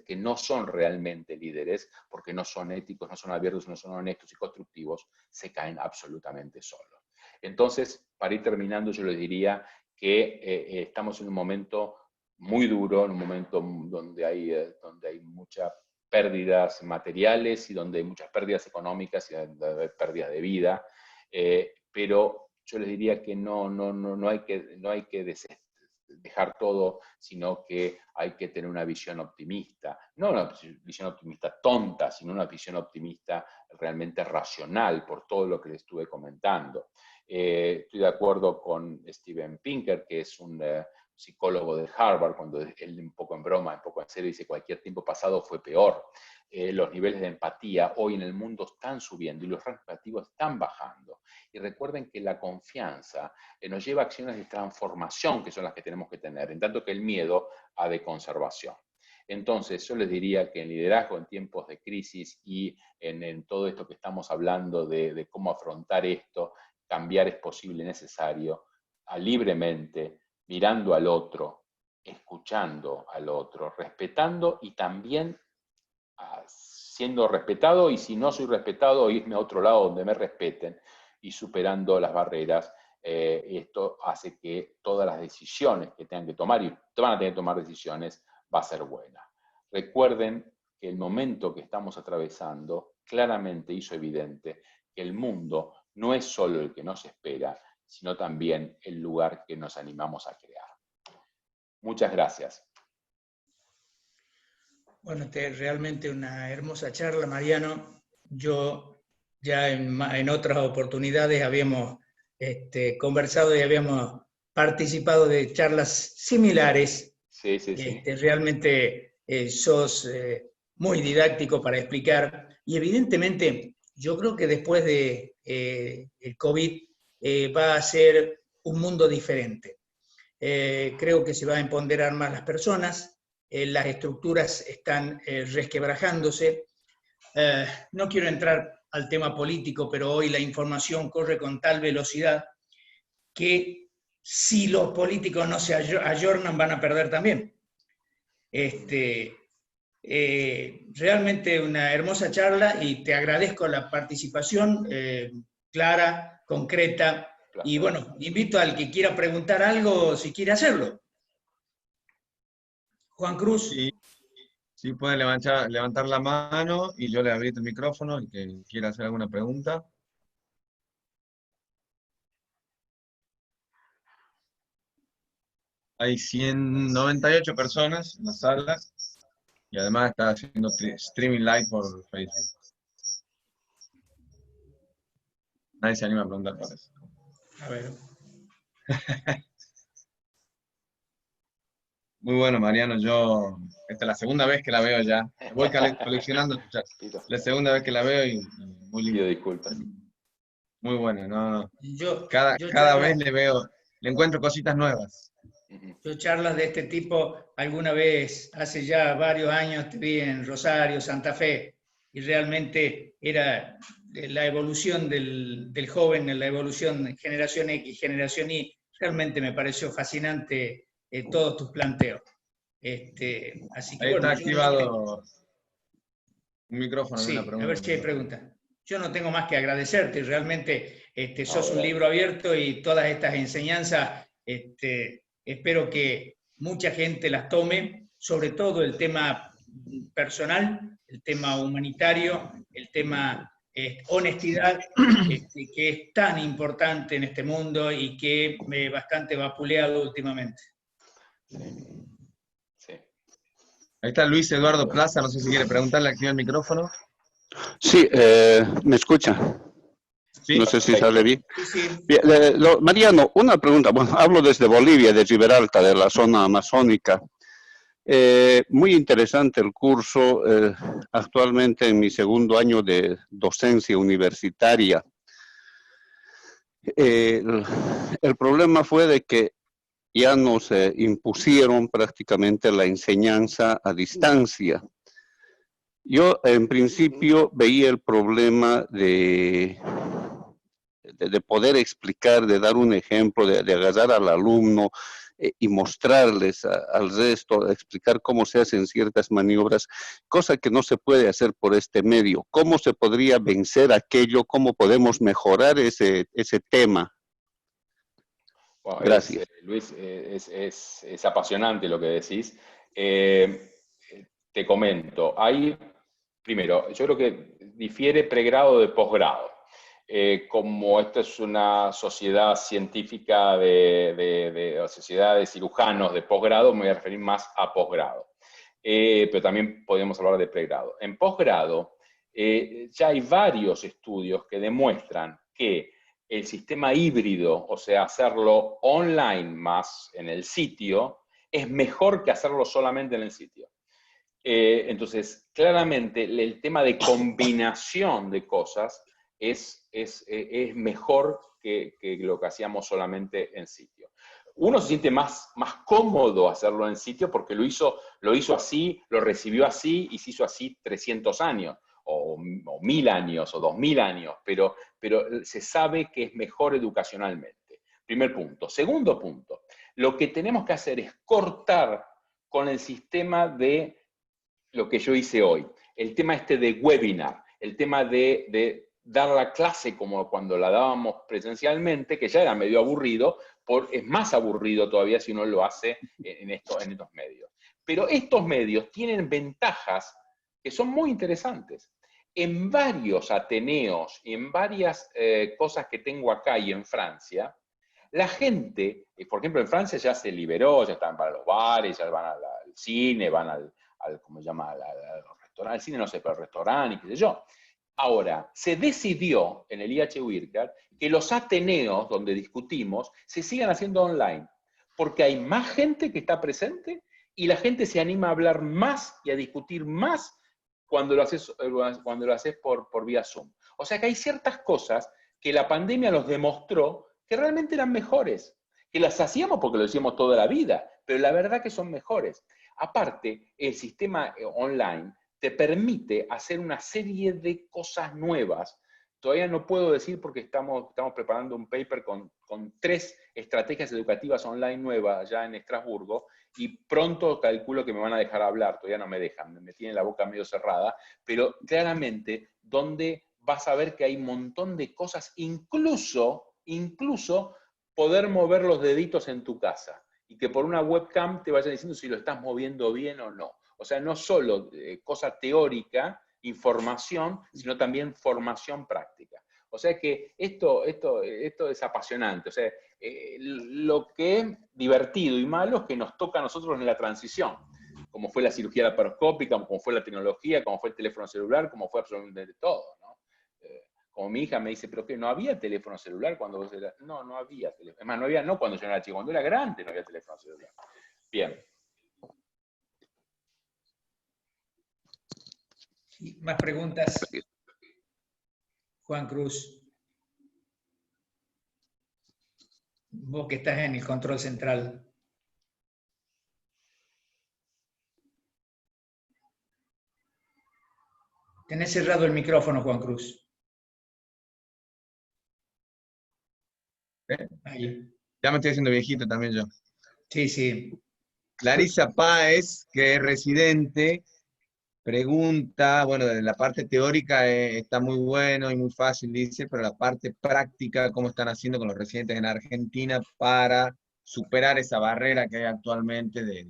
D: que no son realmente líderes, porque no son éticos, no son abiertos, no son honestos y constructivos, se caen absolutamente solos. Entonces, para ir terminando, yo les diría que estamos en un momento muy duro, en un momento donde hay muchas pérdidas materiales y donde hay muchas pérdidas económicas y donde hay pérdidas de vida. Pero yo les diría que no hay que dejar todo, sino que hay que tener una visión optimista. No una visión optimista tonta, sino una visión optimista realmente racional por todo lo que les estuve comentando. Estoy de acuerdo con Steven Pinker, que es un psicólogo de Harvard, cuando él un poco en broma, un poco en serio, dice cualquier tiempo pasado fue peor. Los niveles de empatía hoy en el mundo están subiendo y los rangos negativos están bajando. Y recuerden que la confianza nos lleva a acciones de transformación, que son las que tenemos que tener, en tanto que el miedo a de conservación. Entonces, yo les diría que en liderazgo en tiempos de crisis y en todo esto que estamos hablando de cómo afrontar esto, cambiar es posible y necesario, libremente, mirando al otro, escuchando al otro, respetando y también siendo respetado, y si no soy respetado, irme a otro lado donde me respeten y superando las barreras. Esto hace que todas las decisiones que tengan que tomar, y van a tener que tomar decisiones, va a ser buena. Recuerden que el momento que estamos atravesando claramente hizo evidente que el mundo no es solo el que nos espera, sino también el lugar que nos animamos a crear. Muchas gracias.
A: Bueno, realmente una hermosa charla, Mariano. Yo ya en otras oportunidades habíamos conversado y habíamos participado de charlas similares.
D: Sí, sí, sí.
A: Realmente sos muy didáctico para explicar, y evidentemente yo creo que después de el COVID va a ser un mundo diferente. Creo que se va a empoderar más las personas, las estructuras están resquebrajándose. No quiero entrar al tema político, pero hoy la información corre con tal velocidad que si los políticos no se ayornan van a perder también. Realmente una hermosa charla y te agradezco la participación clara, concreta. Y bueno, invito al que quiera preguntar algo, si quiere hacerlo. Juan Cruz.
C: Sí, puede levantar la mano y yo le habilito el micrófono, el que quiera hacer alguna pregunta. Hay 198 personas en la sala y además está haciendo streaming live por Facebook. Nadie se anima a preguntar por eso.
A: A ver.
C: Muy bueno, Mariano. Esta es la segunda vez que la veo ya. Voy coleccionando. La segunda vez que la veo y muy lindo.
D: Pido disculpas.
C: Muy buena, no.
A: Yo
C: cada vez le encuentro cositas nuevas.
A: Yo charlas de este tipo, alguna vez, hace ya varios años, te vi en Rosario, Santa Fe, y realmente era la evolución del joven, la evolución de generación X, generación Y. Realmente me pareció fascinante todos tus planteos. Así que,
C: ahí
A: bueno,
C: está activado un micrófono.
A: Sí, a ver si hay preguntas. Yo no tengo más que agradecerte, realmente sos un libro abierto y todas estas enseñanzas espero que mucha gente las tome, sobre todo el tema personal, el tema humanitario, el tema honestidad, que es tan importante en este mundo y que bastante vapuleado últimamente.
D: Sí.
C: Ahí está Luis Eduardo Plaza, no sé si quiere preguntarle, activa el micrófono.
E: Sí, ¿me escucha?
C: Sí.
E: No sé si sale bien.
A: Sí.
E: Bien, Mariano, una pregunta. Bueno, hablo desde Bolivia, de Gibraltar, de la zona amazónica. Muy interesante el curso, actualmente en mi segundo año de docencia universitaria. El problema fue de que ya nos impusieron prácticamente la enseñanza a distancia. Yo en principio veía el problema de poder explicar, de dar un ejemplo, de agarrar al alumno y mostrarles al resto, explicar cómo se hacen ciertas maniobras, cosa que no se puede hacer por este medio. ¿Cómo se podría vencer aquello? ¿Cómo podemos mejorar ese tema?
D: Bueno,
E: Gracias.
D: Luis, es apasionante lo que decís. Te comento, primero, yo creo que difiere pregrado de posgrado. Como esta es una sociedad científica o sociedad de cirujanos de posgrado, me voy a referir más a posgrado. Pero también podemos hablar de pregrado. En posgrado, ya hay varios estudios que demuestran que el sistema híbrido, o sea, hacerlo online más en el sitio, es mejor que hacerlo solamente en el sitio. Entonces, claramente, el tema de combinación de cosas es mejor que lo que hacíamos solamente en sitio. Uno se siente más cómodo hacerlo en sitio porque lo hizo así, lo recibió así y se hizo así 300 años, o 1000 años, o 2000 años, pero se sabe que es mejor educacionalmente. Primer punto. Segundo punto, lo que tenemos que hacer es cortar con el sistema de lo que yo hice hoy, el tema de webinar, el tema de dar la clase como cuando la dábamos presencialmente, que ya era medio aburrido, es más aburrido todavía si uno lo hace en estos medios. Pero estos medios tienen ventajas que son muy interesantes. En varios ateneos y en varias cosas que tengo acá y en Francia, la gente, por ejemplo, en Francia ya se liberó, ya están para los bares, ya van al cine, van al ¿cómo se llama? Al restaurante, al cine no sé, pero al restaurante y qué sé yo. Ahora, se decidió en el IH UIRCAT que los ateneos donde discutimos se sigan haciendo online, porque hay más gente que está presente y la gente se anima a hablar más y a discutir más cuando lo haces por vía Zoom. O sea que hay ciertas cosas que la pandemia nos demostró que realmente eran mejores, que las hacíamos porque lo hacíamos toda la vida, pero la verdad que son mejores. Aparte, el sistema online te permite hacer una serie de cosas nuevas. Todavía no puedo decir porque estamos preparando un paper con 3 estrategias educativas online nuevas ya en Estrasburgo, y pronto calculo que me van a dejar hablar, todavía no me dejan, me tienen la boca medio cerrada, pero claramente donde vas a ver que hay un montón de cosas, incluso poder mover los deditos en tu casa, y que por una webcam te vayan diciendo si lo estás moviendo bien o no. O sea, no solo cosa teórica, información, sino también formación práctica. O sea que esto es apasionante. O sea, lo que es divertido y malo es que nos toca a nosotros en la transición, como fue la cirugía laparoscópica, como fue la tecnología, como fue el teléfono celular, como fue absolutamente todo, ¿no? Como mi hija me dice, pero que no había teléfono celular cuando vos eras... No, no había teléfono. Es más, no había, no cuando yo era chico, cuando era grande no había teléfono celular. Bien.
A: ¿Más preguntas? Juan Cruz. Vos que estás en el control central. Tenés cerrado el micrófono, Juan Cruz.
C: Ahí. Ya me estoy haciendo viejito también yo.
A: Sí, sí.
C: Clarisa Páez, que es residente, pregunta, bueno, de la parte teórica está muy bueno y muy fácil, dice, pero la parte práctica, ¿cómo están haciendo con los residentes en Argentina para superar esa barrera que hay actualmente de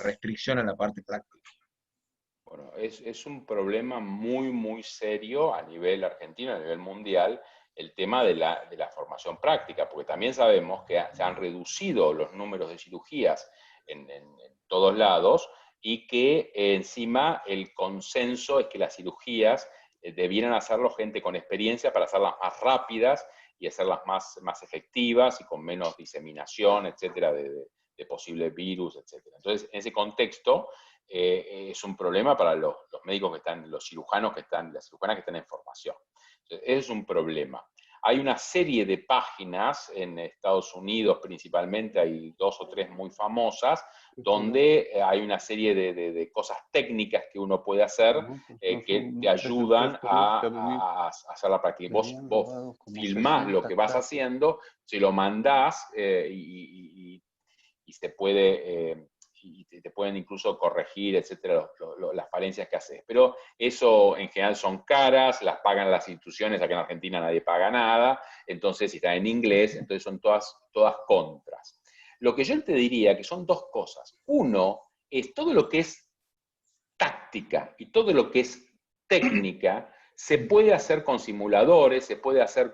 C: restricción a la parte práctica?
D: Bueno, es un problema muy, muy serio a nivel argentino, a nivel mundial, el tema de la formación práctica, porque también sabemos que se han reducido los números de cirugías en todos lados, y que encima el consenso es que las cirugías debieran hacerlo gente con experiencia para hacerlas más rápidas y hacerlas más efectivas y con menos diseminación, etcétera, de posibles virus, etcétera. Entonces, en ese contexto, es un problema para los médicos que están, los cirujanos que están, las cirujanas que están en formación. Entonces, es un problema. hay una serie de páginas en Estados Unidos principalmente, hay 2 o 3 muy famosas, donde hay una serie de cosas técnicas que uno puede hacer que te ayudan a hacer la práctica. Vos filmás lo que vas haciendo, se lo mandás y se puede... y te pueden incluso corregir, etcétera, las falencias que haces. Pero eso en general son caras, las pagan las instituciones, acá en Argentina nadie paga nada, entonces si está en inglés, entonces son todas contras. Lo que yo te diría que son 2 cosas. Uno es todo lo que es táctica y todo lo que es técnica, se puede hacer con simuladores, se puede hacer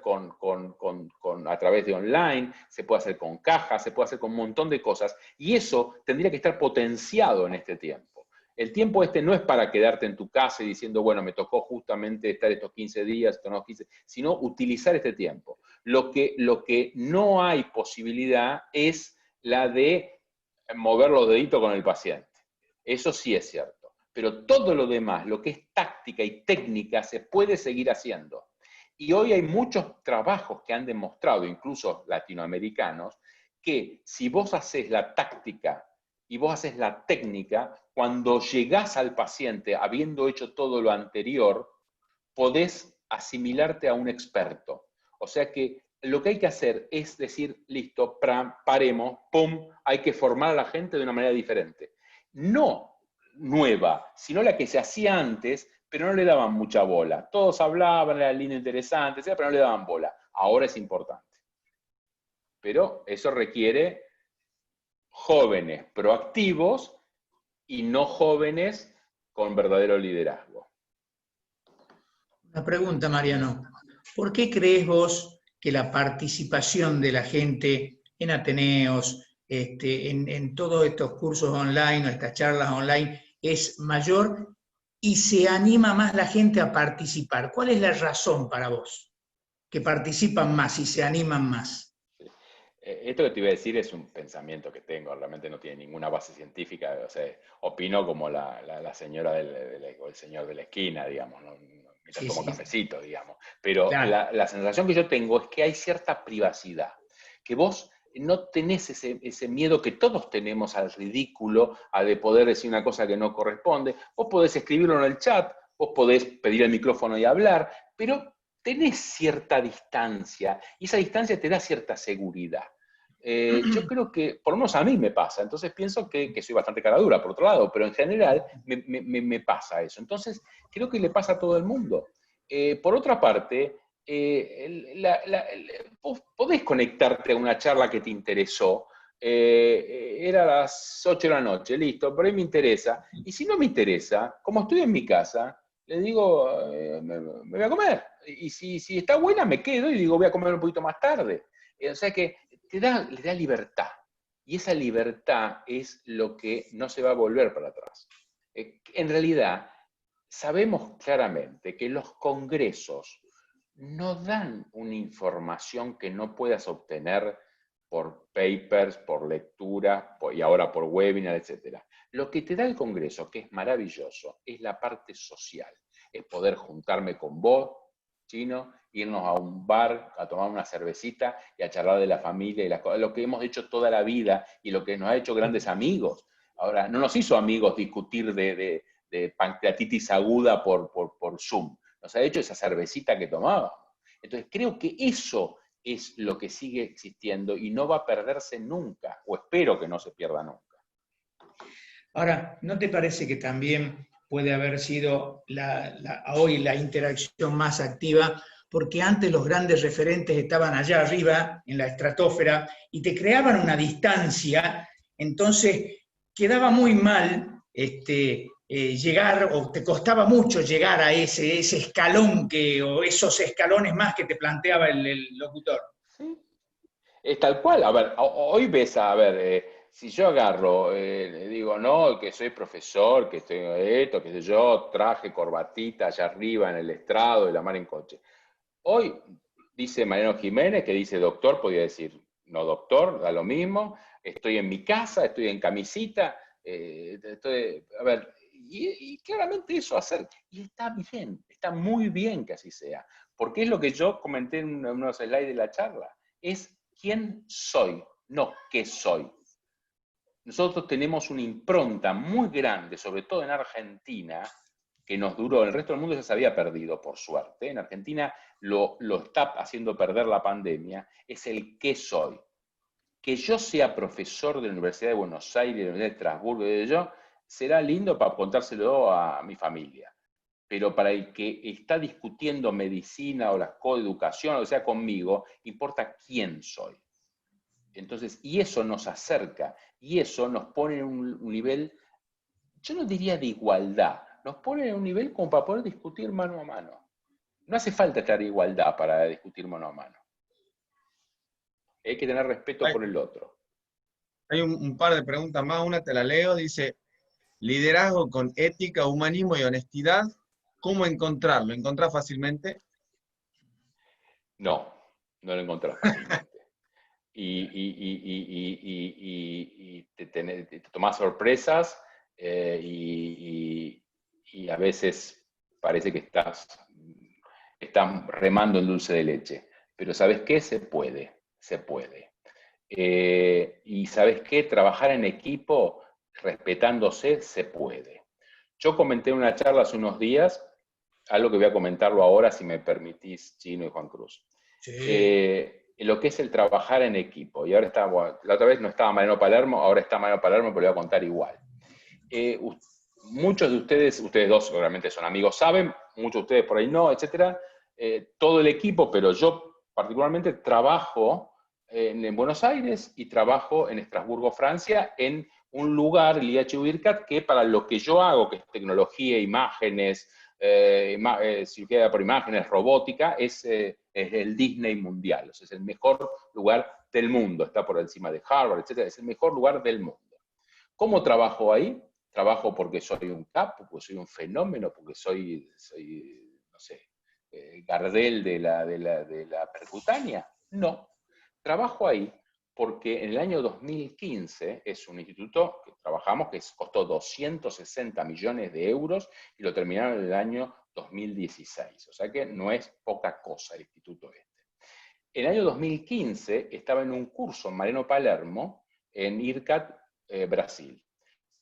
D: a través de online, se puede hacer con cajas, se puede hacer con un montón de cosas, y eso tendría que estar potenciado en este tiempo. El tiempo este no es para quedarte en tu casa y diciendo, bueno, me tocó justamente estar estos 15 días, estos no 15, sino utilizar este tiempo. Lo que no hay posibilidad es la de mover los deditos con el paciente. Eso sí es cierto. Pero todo lo demás, lo que es táctica y técnica, se puede seguir haciendo. Y hoy hay muchos trabajos que han demostrado, incluso latinoamericanos, que si vos haces la táctica y vos haces la técnica, cuando llegás al paciente habiendo hecho todo lo anterior, podés asimilarte a un experto. O sea que lo que hay que hacer es decir, listo, paremos, pum, hay que formar a la gente de una manera diferente. No nueva, sino la que se hacía antes, pero no le daban mucha bola. Todos hablaban, era lindo, interesante, pero no le daban bola. Ahora es importante. Pero eso requiere jóvenes proactivos y no jóvenes con verdadero liderazgo.
A: Una pregunta, Mariano. ¿Por qué crees vos que la participación de la gente en Ateneos, en todos estos cursos online o estas charlas online es mayor y se anima más la gente a participar? ¿Cuál es la razón para vos? Que participan más y se animan más.
D: Esto que te iba a decir es un pensamiento que tengo, realmente no tiene ninguna base científica, o sea, opino como la señora o el señor de la esquina, digamos, ¿no? Mientras tomo cafecito, digamos. Pero claro, la sensación que yo tengo es que hay cierta privacidad, que vos no tenés ese miedo que todos tenemos al ridículo, a de poder decir una cosa que no corresponde. Vos podés escribirlo en el chat, vos podés pedir el micrófono y hablar, pero tenés cierta distancia, y esa distancia te da cierta seguridad. Yo creo que, por lo menos a mí me pasa, entonces pienso que soy bastante cara dura, por otro lado, pero en general me pasa eso. Entonces, creo que le pasa a todo el mundo. Por otra parte, vos podés conectarte a una charla que te interesó, era a las 8 de la noche, listo, pero ahí me interesa, y si no me interesa, como estoy en mi casa, le digo, me voy a comer, y si está buena me quedo y digo, voy a comer un poquito más tarde. O sea que le da libertad, y esa libertad es lo que no se va a volver para atrás. En realidad, sabemos claramente que los congresos no dan una información que no puedas obtener por papers, por lecturas, y ahora por webinar, etc. Lo que te da el congreso, que es maravilloso, es la parte social. Es poder juntarme con vos, Chino, irnos a un bar a tomar una cervecita y a charlar de la familia y las cosas, lo que hemos hecho toda la vida y lo que nos ha hecho grandes amigos. Ahora, no nos hizo amigos discutir de pancreatitis aguda por Zoom. Nos ha hecho esa cervecita que tomábamos. Entonces, creo que eso es lo que sigue existiendo y no va a perderse nunca, o espero que no se pierda nunca.
A: Ahora, ¿no te parece que también puede haber sido hoy la interacción más activa? Porque antes los grandes referentes estaban allá arriba, en la estratosfera, y te creaban una distancia, entonces quedaba muy mal llegar, o te costaba mucho llegar a ese escalón o esos escalones más que te planteaba el locutor.
D: Sí. Es tal cual. A ver, hoy ves, si yo agarro, le digo, no, que soy profesor, que estoy esto, qué sé yo, traje, corbatita allá arriba en el estrado y la mar en coche. Hoy dice Mariano Jiménez, que dice doctor, podía decir no doctor, da lo mismo, estoy en mi casa, estoy en camisita, y claramente eso hacer, y está bien, está muy bien que así sea, Porque es lo que yo comenté en unos slides de la charla. Es quién soy, no qué soy. Nosotros tenemos una impronta muy grande, sobre todo en Argentina, que nos duró. El resto del mundo ya se había perdido, por suerte. En Argentina lo está haciendo perder la pandemia. Es el qué soy. Que yo sea profesor de la Universidad de Buenos Aires, de la Universidad de Estrasburgo, será lindo para contárselo a mi familia. Pero para el que está discutiendo medicina o la coeducación, o sea, conmigo, importa quién soy. Entonces, y eso nos acerca, y eso nos pone en un nivel, yo no diría de igualdad, nos pone en un nivel como para poder discutir mano a mano. No hace falta estar en igualdad para discutir mano a mano. Hay que tener respeto por el otro.
C: Hay un par de preguntas más, una te la leo, dice, liderazgo con ética, humanismo y honestidad, ¿cómo encontrarlo? ¿Lo encontrás fácilmente?
D: No, no lo encontrás fácilmente. Y te tomás sorpresas y a veces parece que estás remando en dulce de leche. Pero ¿sabes qué? Se puede. Y ¿sabes qué? Trabajar en equipo, respetándose, se puede. Yo comenté en una charla hace unos días, algo que voy a comentarlo ahora, si me permitís, Chino y Juan Cruz.
A: Sí.
D: Lo que es el trabajar en equipo. Y ahora está, bueno, la otra vez no estaba Mariano Palermo, ahora está Mariano Palermo, pero lo voy a contar igual. Muchos de ustedes dos seguramente son amigos, saben, muchos de ustedes por ahí no, etcétera. Todo el equipo, pero yo particularmente trabajo en Buenos Aires y trabajo en Estrasburgo, Francia, en un lugar, el IHU IRCAD, que para lo que yo hago, que es tecnología, imágenes, cirugía por imágenes, robótica, es el Disney mundial. O sea, es el mejor lugar del mundo. Está por encima de Harvard, etc. Es el mejor lugar del mundo. ¿Cómo trabajo ahí? Trabajo porque soy un capo, porque soy un fenómeno, porque soy no sé, Gardel de la percutánea. No. Trabajo ahí porque en el año 2015 es un instituto que trabajamos que costó 260 millones de euros y lo terminaron en el año 2016. O sea que no es poca cosa el instituto este. En el año 2015 estaba en un curso en Mariano Palermo, en IRCAD, Brasil.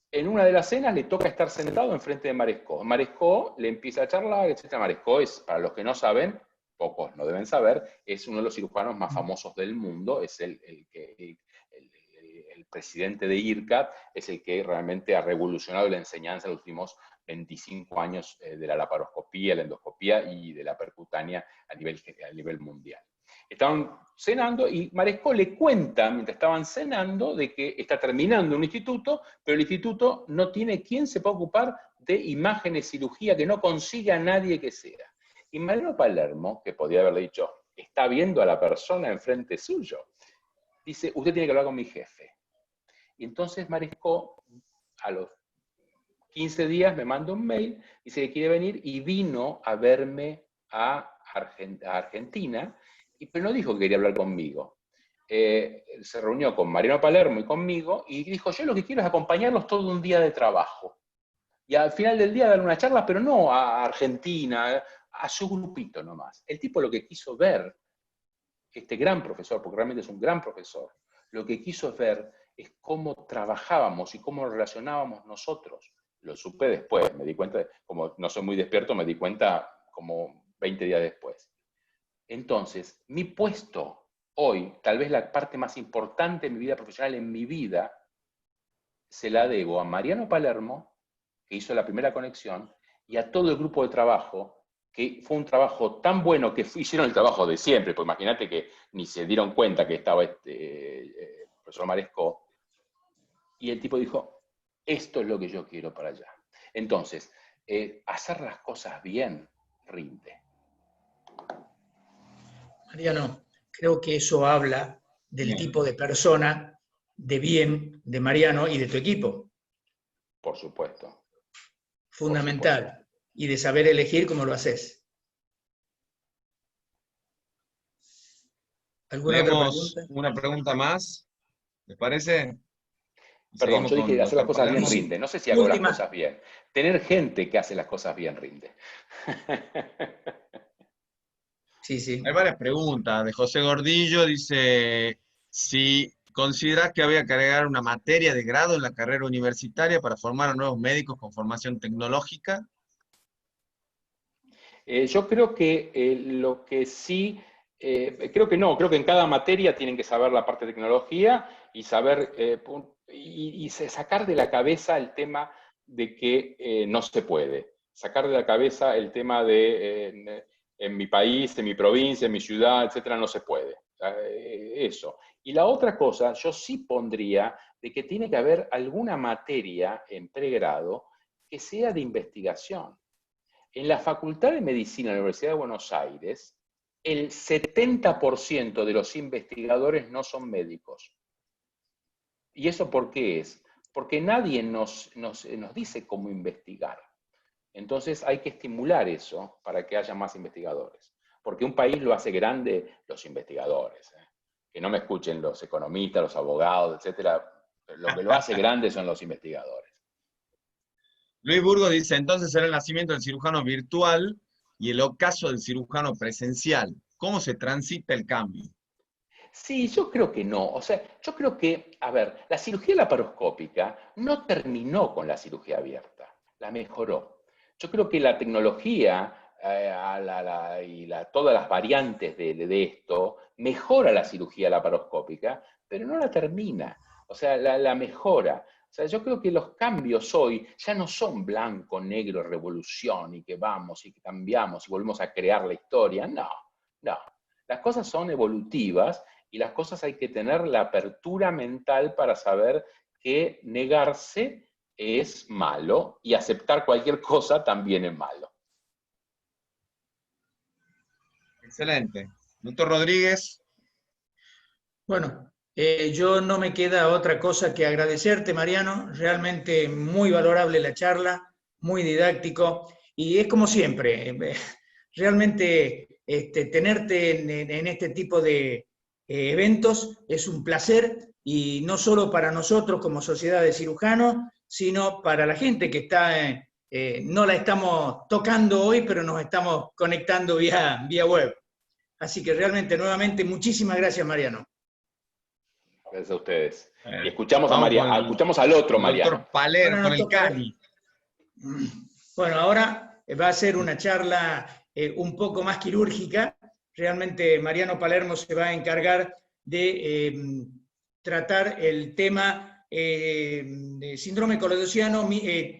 D: En una de las cenas le toca estar sentado enfrente de Marescó. Marescó le empieza a charlar, etc. Marescó es, para los que no saben, pocos no deben saber, es uno de los cirujanos más famosos del mundo, es el presidente de IRCAD, es el que realmente ha revolucionado la enseñanza en los últimos 25 años de la laparoscopía, la endoscopía y de la percutánea a nivel mundial. Estaban cenando y Marescó le cuenta, mientras estaban cenando, de que está terminando un instituto, pero el instituto no tiene quien se pueda ocupar de imágenes, cirugía, que no consiga a nadie que sea. Y Mariano Palermo, que podía haberle dicho, está viendo a la persona enfrente suyo, dice, usted tiene que hablar con mi jefe. Y entonces Marescó, a los 15 días, me manda un mail, dice que quiere venir, y vino a verme a Argentina, pero no dijo que quería hablar conmigo. Se reunió con Mariano Palermo y conmigo, y dijo, yo lo que quiero es acompañarlos todo un día de trabajo. Y al final del día dar una charla, pero no a Argentina, a su grupito nomás. El tipo lo que quiso ver, este gran profesor, porque realmente es un gran profesor, lo que quiso ver es cómo trabajábamos y cómo relacionábamos nosotros. Lo supe después, me di cuenta, como no soy muy despierto, me di cuenta como 20 días después. Entonces, mi puesto hoy, tal vez la parte más importante de mi vida profesional, en mi vida, se la debo a Mariano Palermo, que hizo la primera conexión, y a todo el grupo de trabajo, que fue un trabajo tan bueno que hicieron el trabajo de siempre, pues imagínate que ni se dieron cuenta que estaba el profesor Marescó, y el tipo dijo, esto es lo que yo quiero para allá. Entonces, hacer las cosas bien rinde.
A: Mariano, creo que eso habla del tipo de persona de bien de Mariano y de tu equipo.
D: Por supuesto.
A: Fundamental. Por supuesto. Y de saber elegir cómo lo haces.
C: ¿Alguna otra pregunta? Una pregunta más, ¿les parece?
D: Perdón, yo dije que hacer las cosas bien rinde. No sé si hago las cosas bien. Tener gente que hace las cosas bien rinde.
A: Sí, sí.
C: Hay varias preguntas. De José Gordillo dice si considerás que había que agregar una materia de grado en la carrera universitaria para formar a nuevos médicos con formación tecnológica.
D: Yo creo que lo que sí, creo que no, creo que en cada materia tienen que saber la parte de tecnología y saber, y sacar de la cabeza el tema de que no se puede. Sacar de la cabeza el tema de en mi país, en mi provincia, en mi ciudad, etcétera, no se puede. Eso. Y la otra cosa, yo sí pondría de que tiene que haber alguna materia en pregrado que sea de investigación. En la Facultad de Medicina de la Universidad de Buenos Aires, el 70% de los investigadores no son médicos. ¿Y eso por qué es? Porque nadie nos dice cómo investigar. Entonces hay que estimular eso para que haya más investigadores. Porque un país lo hace grande los investigadores. Que no me escuchen los economistas, los abogados, etc. Lo que lo hace grande son los investigadores.
C: Luis Burgos dice, entonces será el nacimiento del cirujano virtual y el ocaso del cirujano presencial. ¿Cómo se transita el cambio?
D: Sí, yo creo que no. O sea, yo creo que, a ver, la cirugía laparoscópica no terminó con la cirugía abierta, la mejoró. Yo creo que la tecnología y todas las variantes de esto mejora la cirugía laparoscópica, pero no la termina. O sea, la mejora. O sea, yo creo que los cambios hoy ya no son blanco, negro, revolución, y que vamos y que cambiamos y volvemos a crear la historia. No, no. Las cosas son evolutivas y las cosas hay que tener la apertura mental para saber que negarse es malo y aceptar cualquier cosa también es malo.
C: Excelente. Doctor Rodríguez.
A: Bueno, yo no me queda otra cosa que agradecerte, Mariano. Realmente muy valorable la charla, muy didáctico. Y es como siempre, realmente tenerte en este tipo de eventos es un placer, y no solo para nosotros como sociedad de cirujanos, sino para la gente que está, no la estamos tocando hoy, pero nos estamos conectando vía web. Así que realmente, nuevamente, muchísimas gracias, Mariano.
D: Gracias a ustedes. Y escuchamos escuchamos al otro
C: el
D: Mariano.
C: doctor Palermo, con el Cali.
A: Bueno, ahora va a ser una charla un poco más quirúrgica. Realmente Mariano Palermo se va a encargar de tratar el tema de síndrome coledociano,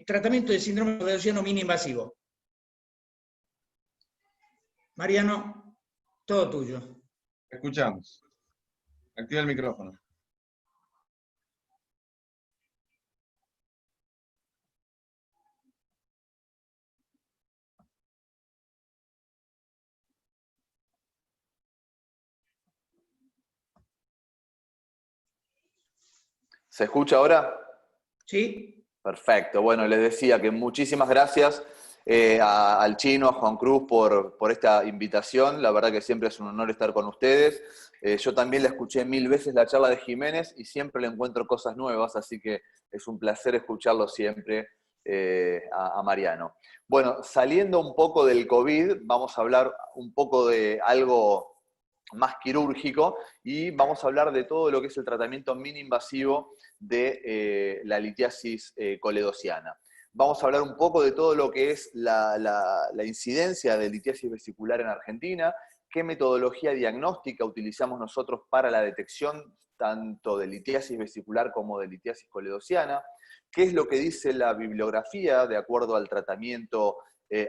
A: tratamiento de síndrome coledociano mini invasivo. Mariano, todo tuyo.
C: Escuchamos. Activa el micrófono.
F: ¿Se escucha ahora?
A: Sí.
F: Perfecto. Bueno, les decía que muchísimas gracias al Chino, a Juan Cruz por esta invitación. La verdad que siempre es un honor estar con ustedes. Yo también la escuché 1000 veces la charla de Jiménez y siempre le encuentro cosas nuevas, así que es un placer escucharlo siempre a Mariano. Bueno, saliendo un poco del COVID, vamos a hablar un poco de algo más quirúrgico y vamos a hablar de todo lo que es el tratamiento mini invasivo de la litiasis coledociana. Vamos a hablar un poco de todo lo que es la incidencia de litiasis vesicular en Argentina, qué metodología diagnóstica utilizamos nosotros para la detección tanto de litiasis vesicular como de litiasis coledociana, qué es lo que dice la bibliografía de acuerdo al tratamiento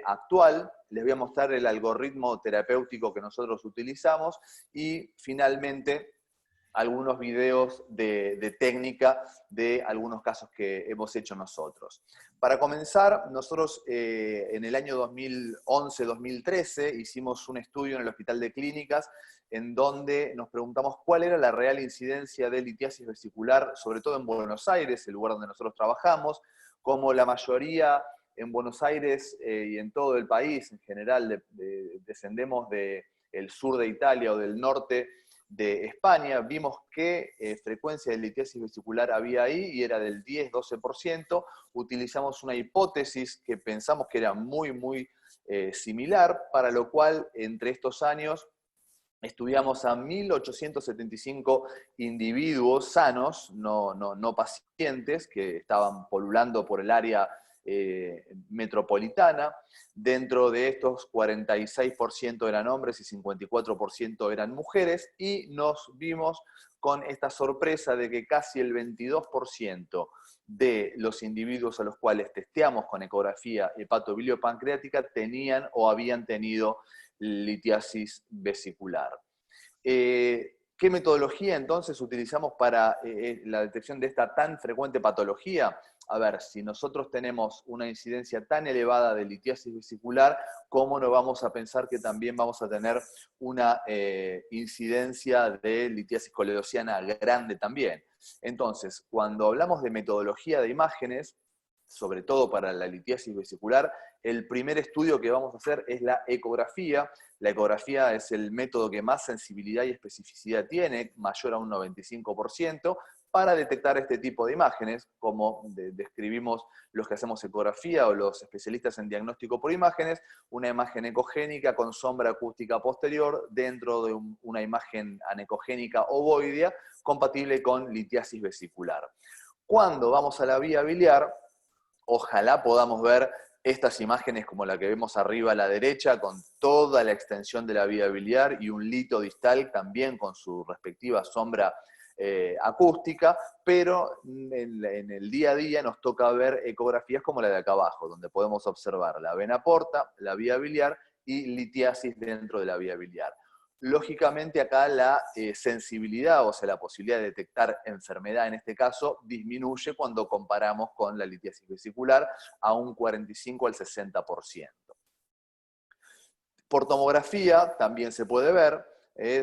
F: actual. Les voy a mostrar el algoritmo terapéutico que nosotros utilizamos y finalmente algunos videos de técnica de algunos casos que hemos hecho nosotros. Para comenzar, nosotros en el año 2011-2013 hicimos un estudio en el Hospital de Clínicas en donde nos preguntamos cuál era la real incidencia de litiasis vesicular, sobre todo en Buenos Aires, el lugar donde nosotros trabajamos. Como la mayoría en Buenos Aires y en todo el país en general descendemos del sur de Italia o del norte de España, vimos qué frecuencia de litiasis vesicular había ahí y era del 10-12%. Utilizamos una hipótesis que pensamos que era muy similar, para lo cual entre estos años estudiamos a 1.875 individuos sanos, no pacientes, que estaban polulando por el área metropolitana. Dentro de estos, 46% eran hombres y 54% eran mujeres, y nos vimos con esta sorpresa de que casi el 22% de los individuos a los cuales testeamos con ecografía hepatobiliopancreática tenían o habían tenido litiasis vesicular. ¿Qué metodología entonces utilizamos para la detección de esta tan frecuente patología? A ver, si nosotros tenemos una incidencia tan elevada de litiasis vesicular, ¿cómo no vamos a pensar que también vamos a tener una incidencia de litiasis coledociana grande también? Entonces, cuando hablamos de metodología de imágenes, sobre todo para la litiasis vesicular, el primer estudio que vamos a hacer es la ecografía. La ecografía es el método que más sensibilidad y especificidad tiene, mayor a un 95%, para detectar este tipo de imágenes, como describimos los que hacemos ecografía o los especialistas en diagnóstico por imágenes, una imagen ecogénica con sombra acústica posterior dentro de una imagen anecogénica ovoidea compatible con litiasis vesicular. Cuando vamos a la vía biliar, ojalá podamos ver estas imágenes como la que vemos arriba a la derecha, con toda la extensión de la vía biliar y un lito distal también con su respectiva sombra acústica, pero en el día a día nos toca ver ecografías como la de acá abajo, donde podemos observar la vena porta, la vía biliar y litiasis dentro de la vía biliar. Lógicamente acá la sensibilidad, o sea, la posibilidad de detectar enfermedad en este caso, disminuye cuando comparamos con la litiasis vesicular a un 45 al 60%. Por tomografía también se puede ver,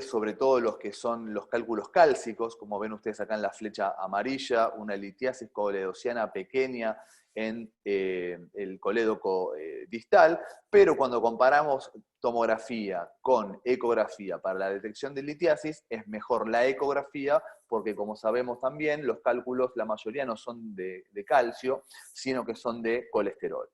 F: sobre todo los que son los cálculos cálcicos, como ven ustedes acá en la flecha amarilla, una litiasis coledociana pequeña en el colédoco distal, pero cuando comparamos tomografía con ecografía para la detección de litiasis, es mejor la ecografía, porque como sabemos también, los cálculos, la mayoría no son de calcio, sino que son de colesterol.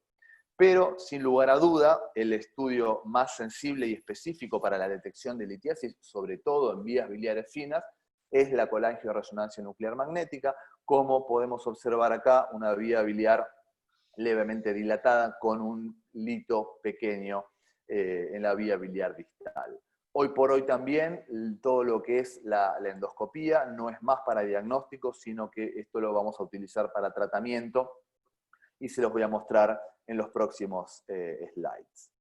F: Pero, sin lugar a duda, el estudio más sensible y específico para la detección de litiasis, sobre todo en vías biliares finas, es la colangioresonancia nuclear magnética, como podemos observar acá, una vía biliar levemente dilatada con un lito pequeño en la vía biliar distal. Hoy por hoy también todo lo que es la endoscopía no es más para diagnóstico, sino que esto lo vamos a utilizar para tratamiento, y se los voy a mostrar en los próximos slides.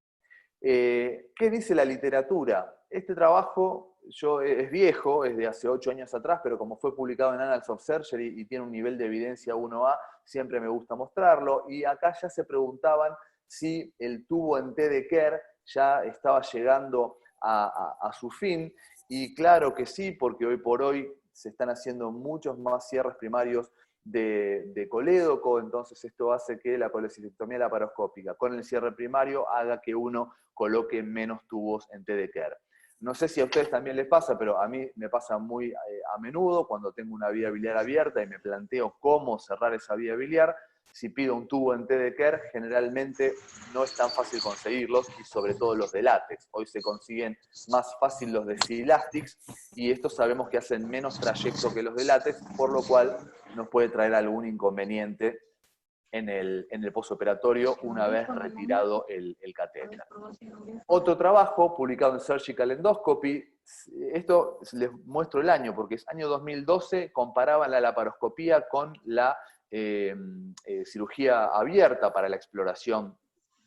F: ¿Qué dice la literatura? Este trabajo es viejo, es de hace 8 años atrás, pero como fue publicado en Annals of Surgery y tiene un nivel de evidencia 1A, siempre me gusta mostrarlo, y acá ya se preguntaban si el tubo en T de Kerr ya estaba llegando a su fin, y claro que sí, porque hoy por hoy se están haciendo muchos más cierres primarios de colédoco, entonces esto hace que la colecistectomía laparoscópica con el cierre primario haga que uno coloque menos tubos en T de Kerr. No sé si a ustedes también les pasa, pero a mí me pasa muy a menudo cuando tengo una vía biliar abierta y me planteo cómo cerrar esa vía biliar. Si pido un tubo en T de Kerr, generalmente no es tan fácil conseguirlos, y sobre todo los de látex. Hoy se consiguen más fácil los de Silastics, y estos sabemos que hacen menos trayecto que los de látex, por lo cual nos puede traer algún inconveniente en el postoperatorio una vez retirado el catéter. Otro trabajo publicado en Surgical Endoscopy, esto les muestro el año porque es año 2012, comparaban la laparoscopía con la cirugía abierta para la exploración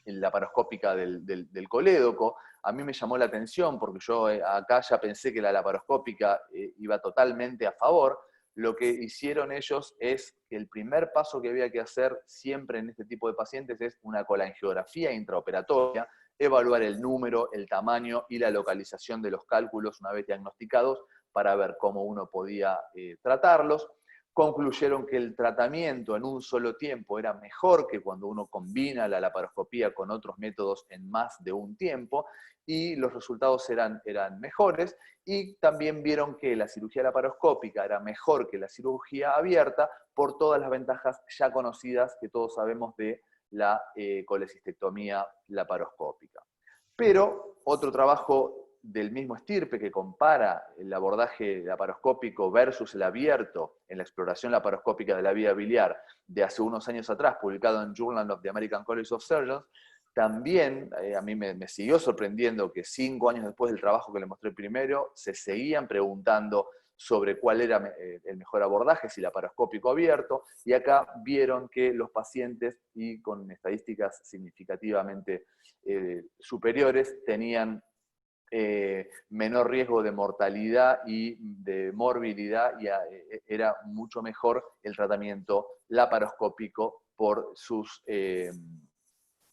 F: laparoscópica del colédoco. A mí me llamó la atención porque yo acá ya pensé que la laparoscópica iba totalmente a favor. Lo que hicieron ellos es que el primer paso que había que hacer siempre en este tipo de pacientes es una colangiografía intraoperatoria, evaluar el número, el tamaño y la localización de los cálculos una vez diagnosticados para ver cómo uno podía tratarlos. Concluyeron que el tratamiento en un solo tiempo era mejor que cuando uno combina la laparoscopía con otros métodos en más de un tiempo, y los resultados eran mejores, y también vieron que la cirugía laparoscópica era mejor que la cirugía abierta por todas las ventajas ya conocidas que todos sabemos de la colecistectomía laparoscópica. Pero otro trabajo del mismo estirpe que compara el abordaje laparoscópico versus el abierto en la exploración laparoscópica de la vía biliar de hace unos años atrás, publicado en Journal of the American College of Surgeons, también a mí me siguió sorprendiendo que 5 años después del trabajo que le mostré primero, se seguían preguntando sobre cuál era el mejor abordaje, si laparoscópico abierto, y acá vieron que los pacientes, y con estadísticas significativamente superiores, tenían menor riesgo de mortalidad y de morbilidad, y era mucho mejor el tratamiento laparoscópico por sus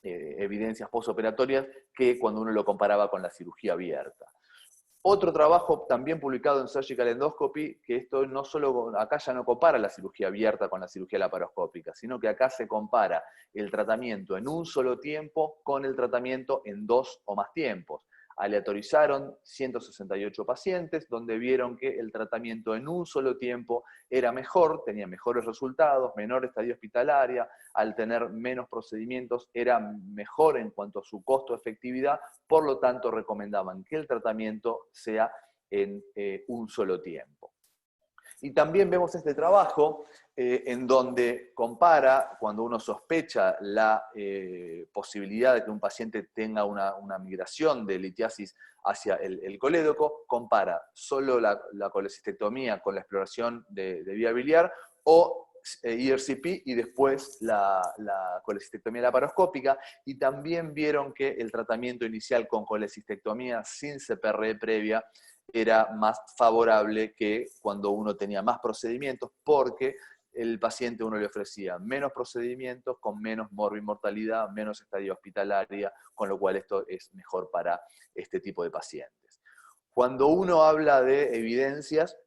F: evidencias postoperatorias que cuando uno lo comparaba con la cirugía abierta. Otro trabajo también publicado en Surgical Endoscopy, que esto no solo, acá ya no compara la cirugía abierta con la cirugía laparoscópica, sino que acá se compara el tratamiento en un solo tiempo con el tratamiento en 2 o más tiempos. Aleatorizaron 168 pacientes, donde vieron que el tratamiento en un solo tiempo era mejor, tenía mejores resultados, menor estadía hospitalaria, al tener menos procedimientos era mejor en cuanto a su costo-efectividad, por lo tanto recomendaban que el tratamiento sea en un solo tiempo. Y también vemos este trabajo en donde compara, cuando uno sospecha la posibilidad de que un paciente tenga una migración de litiasis hacia el colédoco, compara solo la colecistectomía con la exploración de vía biliar o ERCP y después la colecistectomía laparoscópica, y también vieron que el tratamiento inicial con colecistectomía sin CPR previa era más favorable que cuando uno tenía más procedimientos, porque el paciente uno le ofrecía menos procedimientos con menos mortalidad, menos estadía hospitalaria, con lo cual esto es mejor para este tipo de pacientes. Cuando uno habla de evidencias,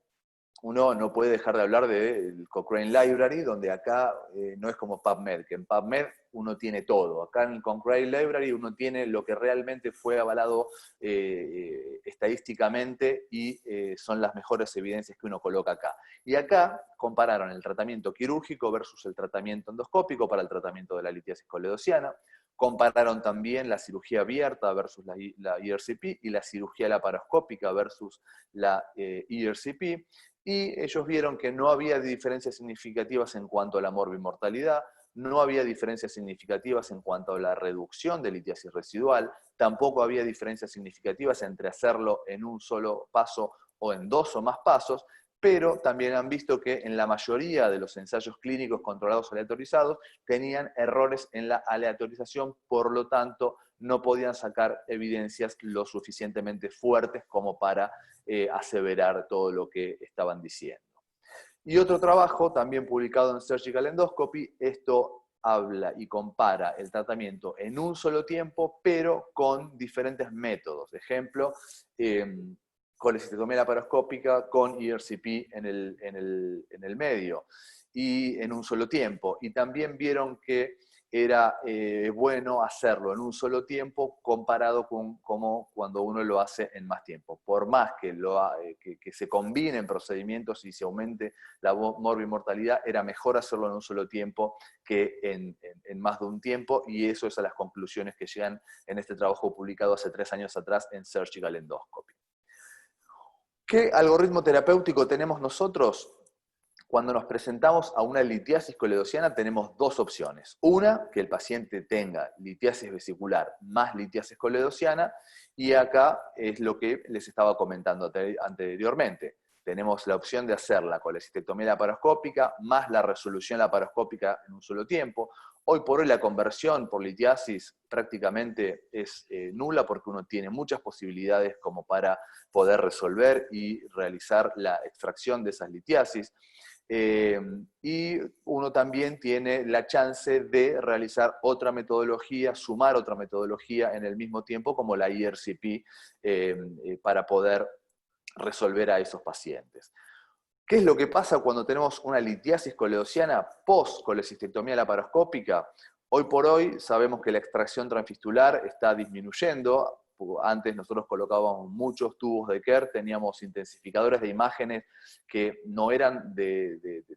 F: uno no puede dejar de hablar del Cochrane Library, donde acá no es como PubMed, que en PubMed uno tiene todo. Acá en el Cochrane Library uno tiene lo que realmente fue avalado estadísticamente y son las mejores evidencias que uno coloca acá. Y acá compararon el tratamiento quirúrgico versus el tratamiento endoscópico para el tratamiento de la litiasis coledociana. Compararon también la cirugía abierta versus la ERCP y la cirugía laparoscópica versus la ERCP. Y ellos vieron que no había diferencias significativas en cuanto a la morbimortalidad, no había diferencias significativas en cuanto a la reducción de litiasis residual, tampoco había diferencias significativas entre hacerlo en un solo paso o en 2 o más pasos, pero también han visto que en la mayoría de los ensayos clínicos controlados aleatorizados tenían errores en la aleatorización, por lo tanto no podían sacar evidencias lo suficientemente fuertes como para aseverar todo lo que estaban diciendo. Y otro trabajo, también publicado en Surgical Endoscopy, esto habla y compara el tratamiento en un solo tiempo, pero con diferentes métodos. Ejemplo, colecistectomía laparoscópica con ERCP en el medio, y en un solo tiempo. Y también vieron que era bueno hacerlo en un solo tiempo comparado con como cuando uno lo hace en más tiempo. Por más que se combinen procedimientos y se aumente la morbimortalidad, era mejor hacerlo en un solo tiempo que en más de un tiempo, y eso es a las conclusiones que llegan en este trabajo publicado hace 3 años atrás en Surgical Endoscopy. ¿Qué algoritmo terapéutico tenemos nosotros? Cuando nos presentamos a una litiasis coledociana tenemos 2 opciones. Una, que el paciente tenga litiasis vesicular más litiasis coledociana, y acá es lo que les estaba comentando anteriormente. Tenemos la opción de hacer la colecistectomía laparoscópica más la resolución laparoscópica en un solo tiempo. Hoy por hoy la conversión por litiasis prácticamente es nula, porque uno tiene muchas posibilidades como para poder resolver y realizar la extracción de esas litiasis. Y uno también tiene la chance de realizar otra metodología, sumar otra metodología en el mismo tiempo, como la ERCP, para poder resolver a esos pacientes. ¿Qué es lo que pasa cuando tenemos una litiasis coledociana post-colecistectomía laparoscópica? Hoy por hoy sabemos que la extracción transfistular está disminuyendo, Antes nosotros colocábamos muchos tubos de Kerr, teníamos intensificadores de imágenes que no eran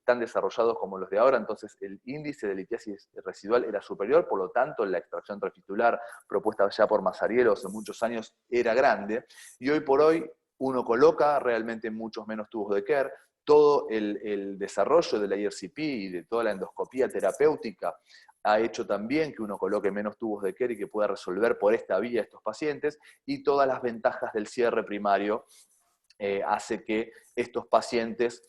F: tan desarrollados como los de ahora, entonces el índice de litiasis residual era superior, por lo tanto la extracción transfistular propuesta ya por Mazarielo hace muchos años era grande, y hoy por hoy uno coloca realmente muchos menos tubos de Kerr. Todo el desarrollo de la IRCP y de toda la endoscopía terapéutica ha hecho también que uno coloque menos tubos de Kerr y que pueda resolver por esta vía a estos pacientes, y todas las ventajas del cierre primario hace que estos pacientes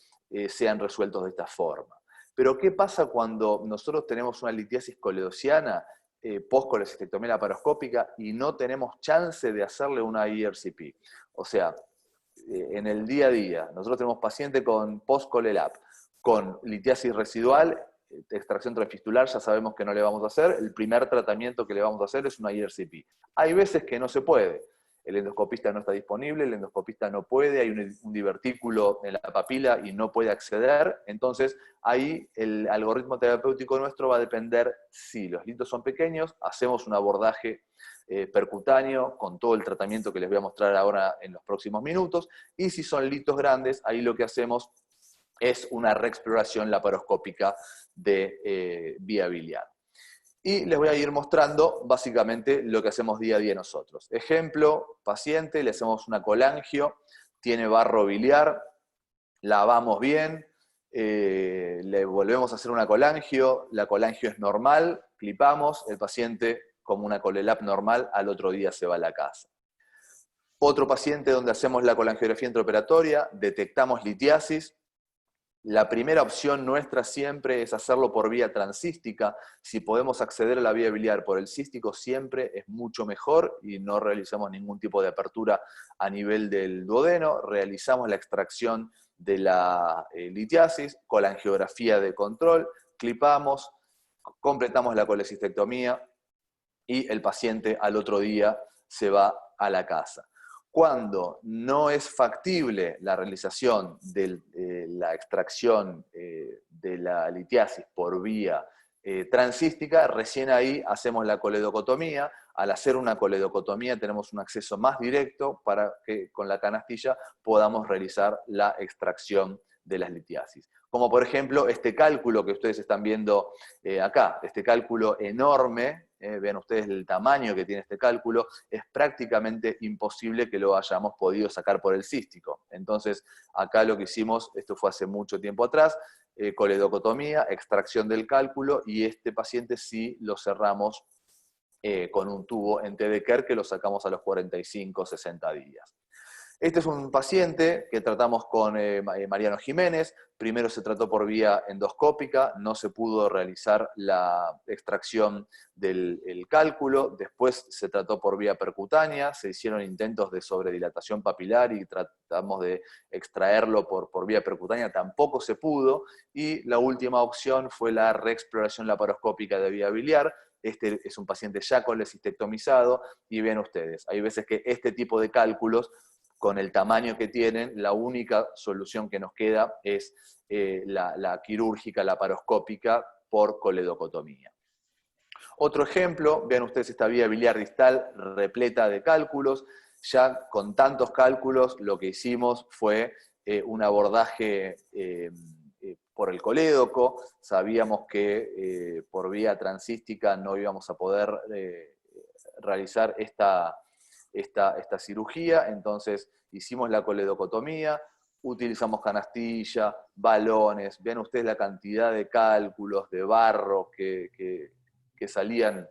F: sean resueltos de esta forma. Pero ¿qué pasa cuando nosotros tenemos una litiasis coledociana post-colecistectomía laparoscópica y no tenemos chance de hacerle una IRCP? O sea, en el día a día, nosotros tenemos paciente con post-colelap, con litiasis residual, extracción transfistular, ya sabemos que no le vamos a hacer, el primer tratamiento que le vamos a hacer es una IRCP. Hay veces que no se puede, el endoscopista no está disponible, el endoscopista no puede, hay un divertículo en la papila y no puede acceder, entonces ahí el algoritmo terapéutico nuestro va a depender si los litos son pequeños, hacemos un abordaje percutáneo con todo el tratamiento que les voy a mostrar ahora en los próximos minutos, y si son litos grandes, ahí lo que hacemos es una reexploración laparoscópica de vía biliar. Y les voy a ir mostrando básicamente lo que hacemos día a día nosotros. Ejemplo, paciente, le hacemos una colangio, tiene barro biliar, lavamos bien, le volvemos a hacer una colangio, la colangio es normal, clipamos, el paciente como una colelap normal, al otro día se va a la casa. Otro paciente donde hacemos la colangiografía intraoperatoria, detectamos litiasis. La primera opción nuestra siempre es hacerlo por vía transcística. Si podemos acceder a la vía biliar por el cístico, siempre es mucho mejor y no realizamos ningún tipo de apertura a nivel del duodeno. Realizamos la extracción de la litiasis, colangiografía de control, clipamos, completamos la colecistectomía y el paciente al otro día se va a la casa. Cuando no es factible la realización de la extracción de la litiasis por vía transcística, recién ahí hacemos la coledocotomía. Al hacer una coledocotomía tenemos un acceso más directo para que con la canastilla podamos realizar la extracción de las litiasis. Como por ejemplo este cálculo que ustedes están viendo acá, este cálculo enorme, vean ustedes el tamaño que tiene este cálculo, es prácticamente imposible que lo hayamos podido sacar por el cístico. Entonces, acá lo que hicimos, esto fue hace mucho tiempo atrás, coledocotomía, extracción del cálculo, y este paciente sí lo cerramos con un tubo en T de Kerr que lo sacamos a los 45-60 días. Este es un paciente que tratamos con Mariano Jiménez. Primero se trató por vía endoscópica, no se pudo realizar la extracción del cálculo. Después se trató por vía percutánea, se hicieron intentos de sobredilatación papilar y tratamos de extraerlo por vía percutánea, tampoco se pudo. Y la última opción fue la reexploración laparoscópica de vía biliar. Este es un paciente ya colecistectomizado, y ven ustedes, hay veces que este tipo de cálculos, con el tamaño que tienen, la única solución que nos queda es la quirúrgica laparoscópica por coledocotomía. Otro ejemplo, vean ustedes esta vía biliar distal repleta de cálculos. Ya con tantos cálculos lo que hicimos fue un abordaje por el colédoco. Sabíamos que por vía transística no íbamos a poder realizar esta cirugía, entonces hicimos la coledocotomía, utilizamos canastilla, balones, vean ustedes la cantidad de cálculos, de barro que salían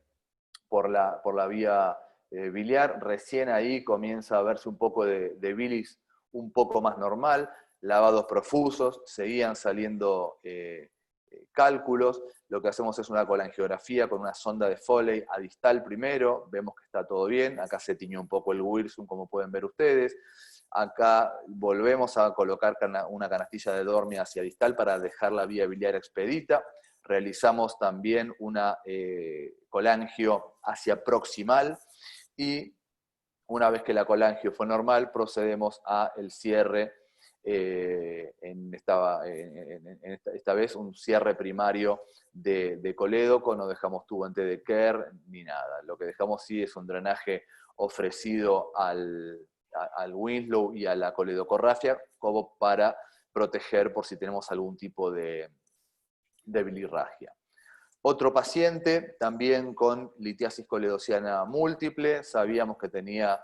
F: por la vía biliar. Recién ahí comienza a verse un poco de bilis un poco más normal, lavados profusos, seguían saliendo cálculos. Lo que hacemos es una colangiografía con una sonda de Foley a distal primero, vemos que está todo bien, acá se tiñó un poco el Wirsum, como pueden ver ustedes. Acá volvemos a colocar una canastilla de Dormia hacia distal para dejar la vía biliar expedita. Realizamos también una colangio hacia proximal, y una vez que la colangio fue normal, procedemos al cierre, esta vez un cierre primario de colédoco. No dejamos tubo en T de Kerr ni nada. Lo que dejamos sí es un drenaje ofrecido al Winslow y a la coledocorrafia como para proteger por si tenemos algún tipo de bilirragia. Otro paciente también con litiasis coledociana múltiple, sabíamos que tenía,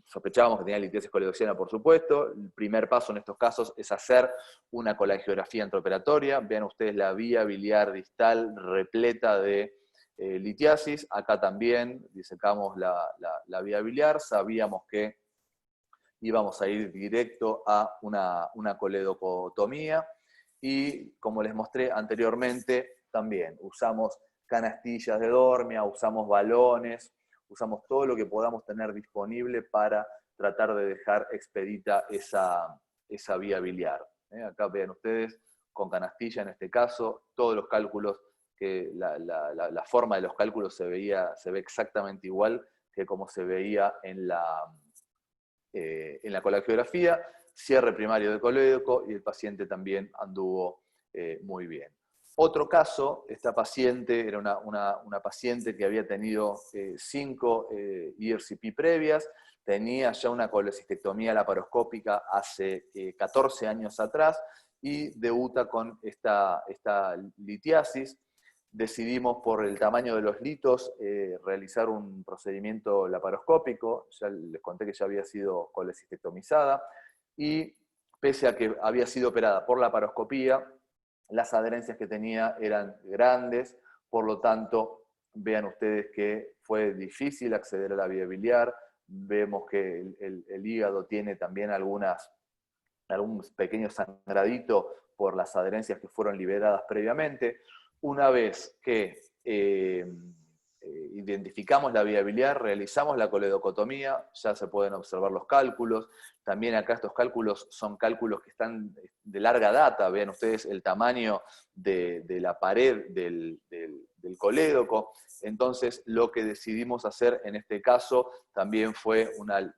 F: sospechábamos que tenía litiasis coledociana, por supuesto. El primer paso en estos casos es hacer una colangiografía intraoperatoria. Vean ustedes la vía biliar distal repleta de litiasis. Acá también disecamos la vía biliar, sabíamos que íbamos a ir directo a una coledocotomía. Y como les mostré anteriormente, también usamos canastillas de dormia, usamos balones, usamos todo lo que podamos tener disponible para tratar de dejar expedita esa vía biliar. Acá vean ustedes, con canastilla en este caso, todos los cálculos, que la forma de los cálculos se ve exactamente igual que como se veía en la colangiografía. Cierre primario de colédoco y el paciente también anduvo muy bien. Otro caso, esta paciente era una paciente que había tenido 5 ERCP previas, tenía ya una colecistectomía laparoscópica hace 14 años atrás y debuta con esta litiasis. Decidimos por el tamaño de los litos realizar un procedimiento laparoscópico, ya les conté que ya había sido colecistectomizada, y pese a que había sido operada por laparoscopía, las adherencias que tenía eran grandes, por lo tanto, vean ustedes que fue difícil acceder a la vía biliar. Vemos que el hígado tiene también algún pequeño sangradito por las adherencias que fueron liberadas previamente. Una vez que identificamos la vía biliar, realizamos la coledocotomía, ya se pueden observar los cálculos. También acá estos cálculos son cálculos que están de larga data. Vean ustedes el tamaño de la pared del colédoco. Entonces, lo que decidimos hacer en este caso también fue una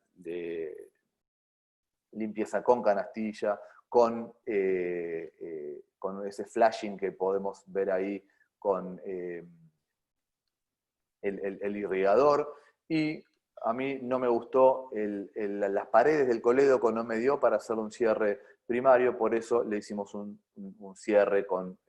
F: limpieza con canastilla, con ese flashing que podemos ver ahí con el irrigador. Y a mí no me gustó, las paredes del colédoco no me dio para hacer un cierre primario, por eso le hicimos un cierre con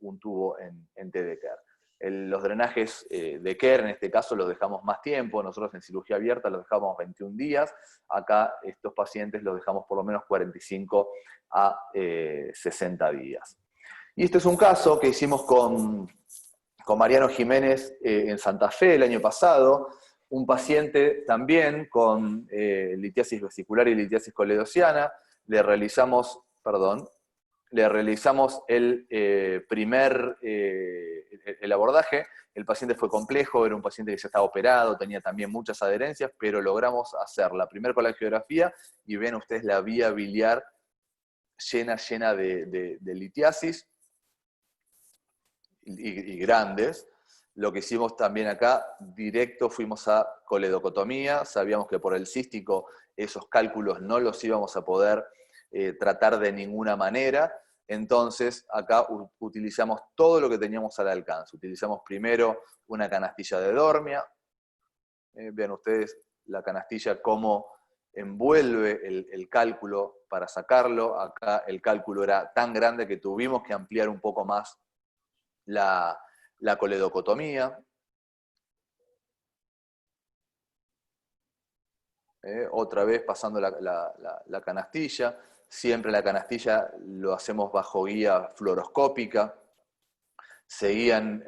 F: un tubo en T de Kerr. Los drenajes de Kerr, en este caso, los dejamos más tiempo. Nosotros en cirugía abierta los dejamos 21 días. Acá estos pacientes los dejamos por lo menos 45 a 60 días. Y este es un caso que hicimos con Mariano Jiménez en Santa Fe el año pasado. Un paciente también con litiasis vesicular y litiasis coledociana. Le realizamos el abordaje. El paciente fue complejo, era un paciente que ya estaba operado, tenía también muchas adherencias, pero logramos hacer la primera colangiografía y ven ustedes la vía biliar llena de litiasis y grandes. Lo que hicimos también acá, directo fuimos a coledocotomía. Sabíamos que por el cístico esos cálculos no los íbamos a poder tratar de ninguna manera. Entonces, acá utilizamos todo lo que teníamos al alcance. Utilizamos primero una canastilla de dormia. Vean ustedes la canastilla cómo envuelve el cálculo para sacarlo. Acá el cálculo era tan grande que tuvimos que ampliar un poco más la coledocotomía. Otra vez pasando la canastilla. Siempre la canastilla lo hacemos bajo guía fluoroscópica. Seguían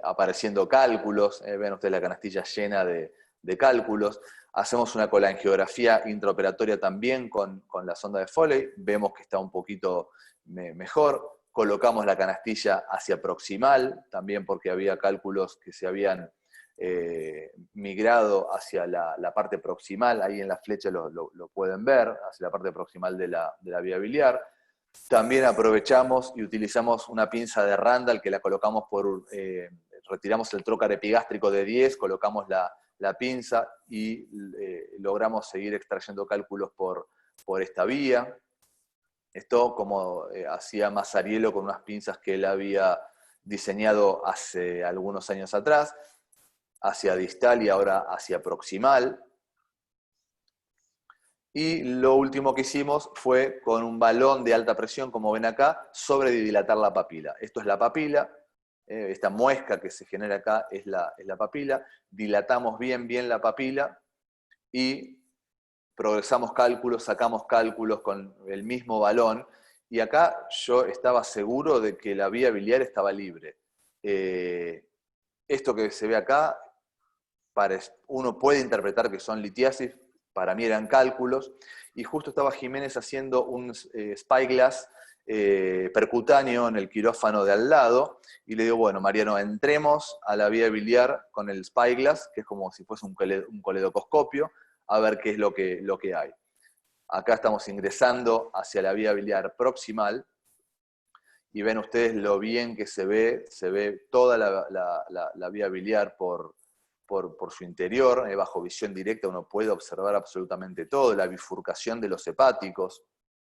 F: apareciendo cálculos. Ven ustedes la canastilla llena de cálculos. Hacemos una colangiografía intraoperatoria también con la sonda de Foley. Vemos que está un poquito mejor. Colocamos la canastilla hacia proximal, también porque había cálculos que se habían migrado hacia la parte proximal. Ahí en la flecha lo pueden ver, hacia la parte proximal de la vía biliar. También aprovechamos y utilizamos una pinza de Randall que la colocamos retiramos el trócar epigástrico de 10, colocamos la pinza y logramos seguir extrayendo cálculos por esta vía. Esto como hacía Mazzariello con unas pinzas que él había diseñado hace algunos años atrás. hacia distal y ahora hacia proximal. Y lo último que hicimos fue con un balón de alta presión, como ven acá, sobredilatar la papila. Esto es la papila, esta muesca que se genera acá es la papila. Dilatamos bien la papila y progresamos cálculos, sacamos cálculos con el mismo balón. Y acá yo estaba seguro de que la vía biliar estaba libre. Esto que se ve acá, uno puede interpretar que son litiasis, para mí eran cálculos, y justo estaba Jiménez haciendo un spyglass percutáneo en el quirófano de al lado, y le digo, bueno, Mariano, entremos a la vía biliar con el spyglass, que es como si fuese un coledocoscopio, a ver qué es lo que hay. Acá estamos ingresando hacia la vía biliar proximal, y ven ustedes lo bien que se ve toda la vía biliar por su interior, bajo visión directa uno puede observar absolutamente todo, la bifurcación de los hepáticos,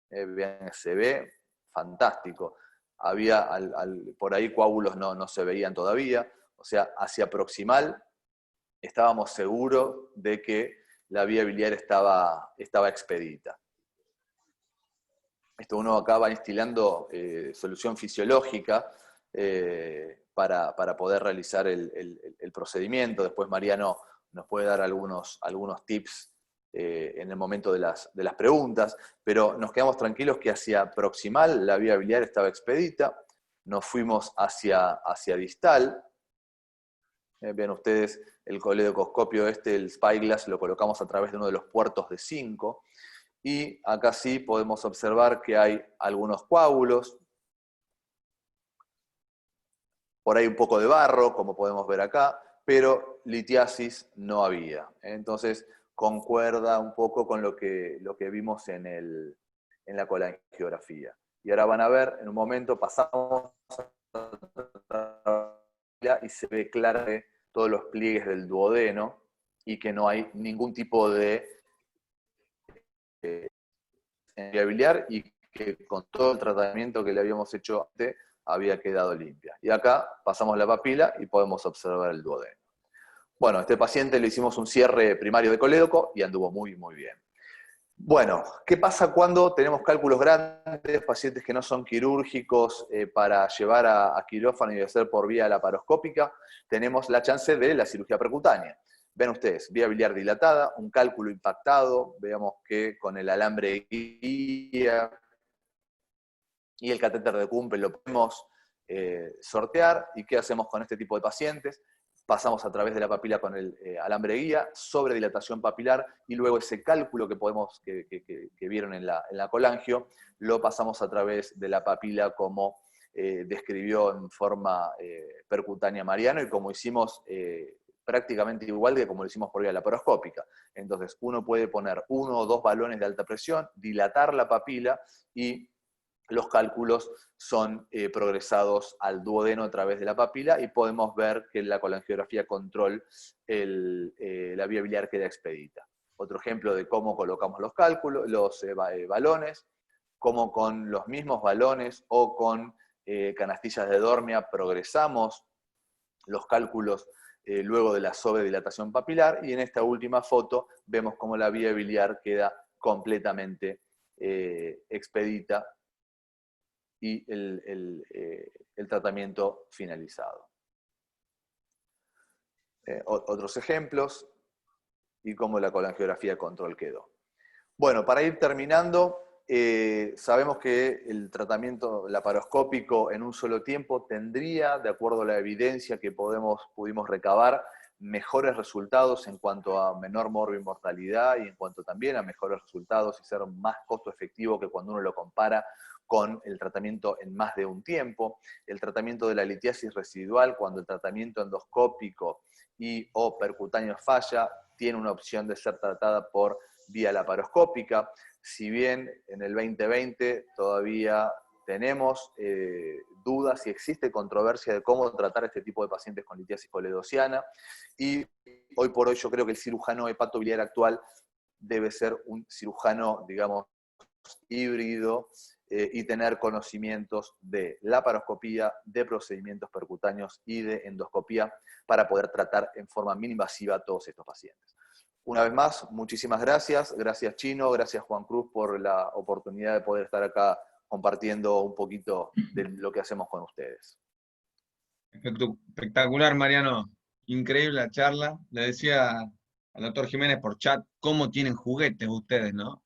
F: vean, se ve fantástico. Había por ahí coágulos no se veían todavía, o sea, hacia proximal estábamos seguros de que la vía biliar estaba expedita. Esto uno acá va instilando solución fisiológica para poder realizar el procedimiento. Después Mariano nos puede dar algunos tips en el momento de las preguntas, pero nos quedamos tranquilos que hacia proximal la vía biliar estaba expedita, nos fuimos hacia distal. Vean ustedes el coledocoscopio el spyglass, lo colocamos a través de uno de los puertos de 5, y acá sí podemos observar que hay algunos coágulos, por ahí un poco de barro, como podemos ver acá, pero litiasis no había. Entonces concuerda un poco con lo que vimos en la colangiografía. Y ahora van a ver, en un momento pasamos y se ve claro todos los pliegues del duodeno y que no hay ningún tipo de vía biliar y que con todo el tratamiento que le habíamos hecho antes había quedado limpia. Y acá pasamos la papila y podemos observar el duodeno. Bueno, a este paciente le hicimos un cierre primario de colédoco y anduvo muy bien. Bueno, ¿qué pasa cuando tenemos cálculos grandes, pacientes que no son quirúrgicos para llevar a quirófano y hacer por vía laparoscópica? Tenemos la chance de la cirugía percutánea. Ven ustedes, vía biliar dilatada, un cálculo impactado, veamos que con el alambre guía y el catéter de Kumpe lo podemos sortear. ¿Y qué hacemos con este tipo de pacientes? Pasamos a través de la papila con el alambre guía, sobre dilatación papilar, y luego ese cálculo que vieron en la colangio, lo pasamos a través de la papila como describió en forma percutánea Mariano, y como hicimos prácticamente igual que como lo hicimos por vía laparoscópica. Entonces uno puede poner 1 o 2 balones de alta presión, dilatar la papila, y los cálculos son progresados al duodeno a través de la papila, y podemos ver que en la colangiografía control la vía biliar queda expedita. Otro ejemplo de cómo colocamos los cálculos, los balones, cómo con los mismos balones o con canastillas de Dormia progresamos los cálculos luego de la sobredilatación papilar, y en esta última foto vemos cómo la vía biliar queda completamente expedita y el tratamiento finalizado. Otros ejemplos y cómo la colangiografía de control quedó. Bueno, para ir terminando, sabemos que el tratamiento laparoscópico en un solo tiempo tendría, de acuerdo a la evidencia que pudimos recabar, mejores resultados en cuanto a menor morbi-mortalidad y en cuanto también a mejores resultados y ser más costo efectivo que cuando uno lo compara con el tratamiento en más de un tiempo. El tratamiento de la litiasis residual, cuando el tratamiento endoscópico y o percutáneo falla, tiene una opción de ser tratada por vía laparoscópica. Si bien en el 2020 todavía tenemos dudas y existe controversia de cómo tratar este tipo de pacientes con litiasis coledociana, y hoy por hoy yo creo que el cirujano hepatobiliar actual debe ser un cirujano, digamos, híbrido, y tener conocimientos de laparoscopía, de procedimientos percutáneos y de endoscopía para poder tratar en forma mínima invasiva a todos estos pacientes. Una vez más, muchísimas gracias. Gracias Chino, gracias Juan Cruz por la oportunidad de poder estar acá compartiendo un poquito de lo que hacemos con ustedes.
C: Espectacular, Mariano. Increíble la charla. Le decía al doctor Jiménez por chat cómo tienen juguetes ustedes, ¿no?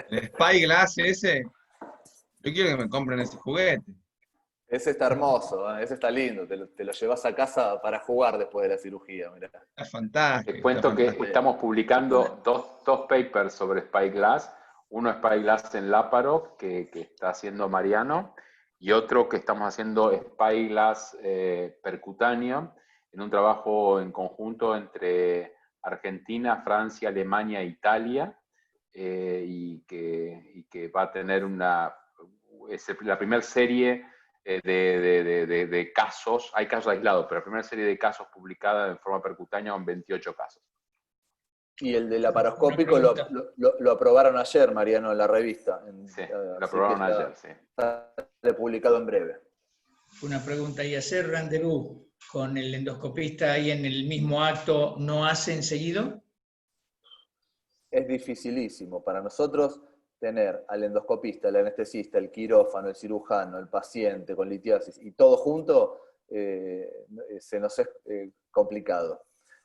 C: El Spyglass ese, yo quiero que me compren ese juguete.
F: Ese está hermoso, ese está lindo, te lo llevas a casa para jugar después de la cirugía. Mirá.
C: Está fantástico.
D: Te cuento que estamos publicando dos papers sobre Spyglass. Uno Spyglass en Láparo, que está haciendo Mariano, y otro que estamos haciendo Spyglass percutáneo, en un trabajo en conjunto entre Argentina, Francia, Alemania e Italia, y que va a tener la primera serie de casos, hay casos aislados, pero la primera serie de casos publicada en forma percutánea en 28 casos.
F: Y el de laparoscópico lo aprobaron ayer, Mariano, en la revista.
D: Sí, lo aprobaron ayer, sí.
F: Está publicado en breve.
A: Una pregunta, ¿y hacer rendezvous con el endoscopista ahí en el mismo acto no hacen seguido?
F: Es dificilísimo. Para nosotros, tener al endoscopista, el anestesista, el quirófano, el cirujano, el paciente con litiasis y todo junto, se nos es complicado.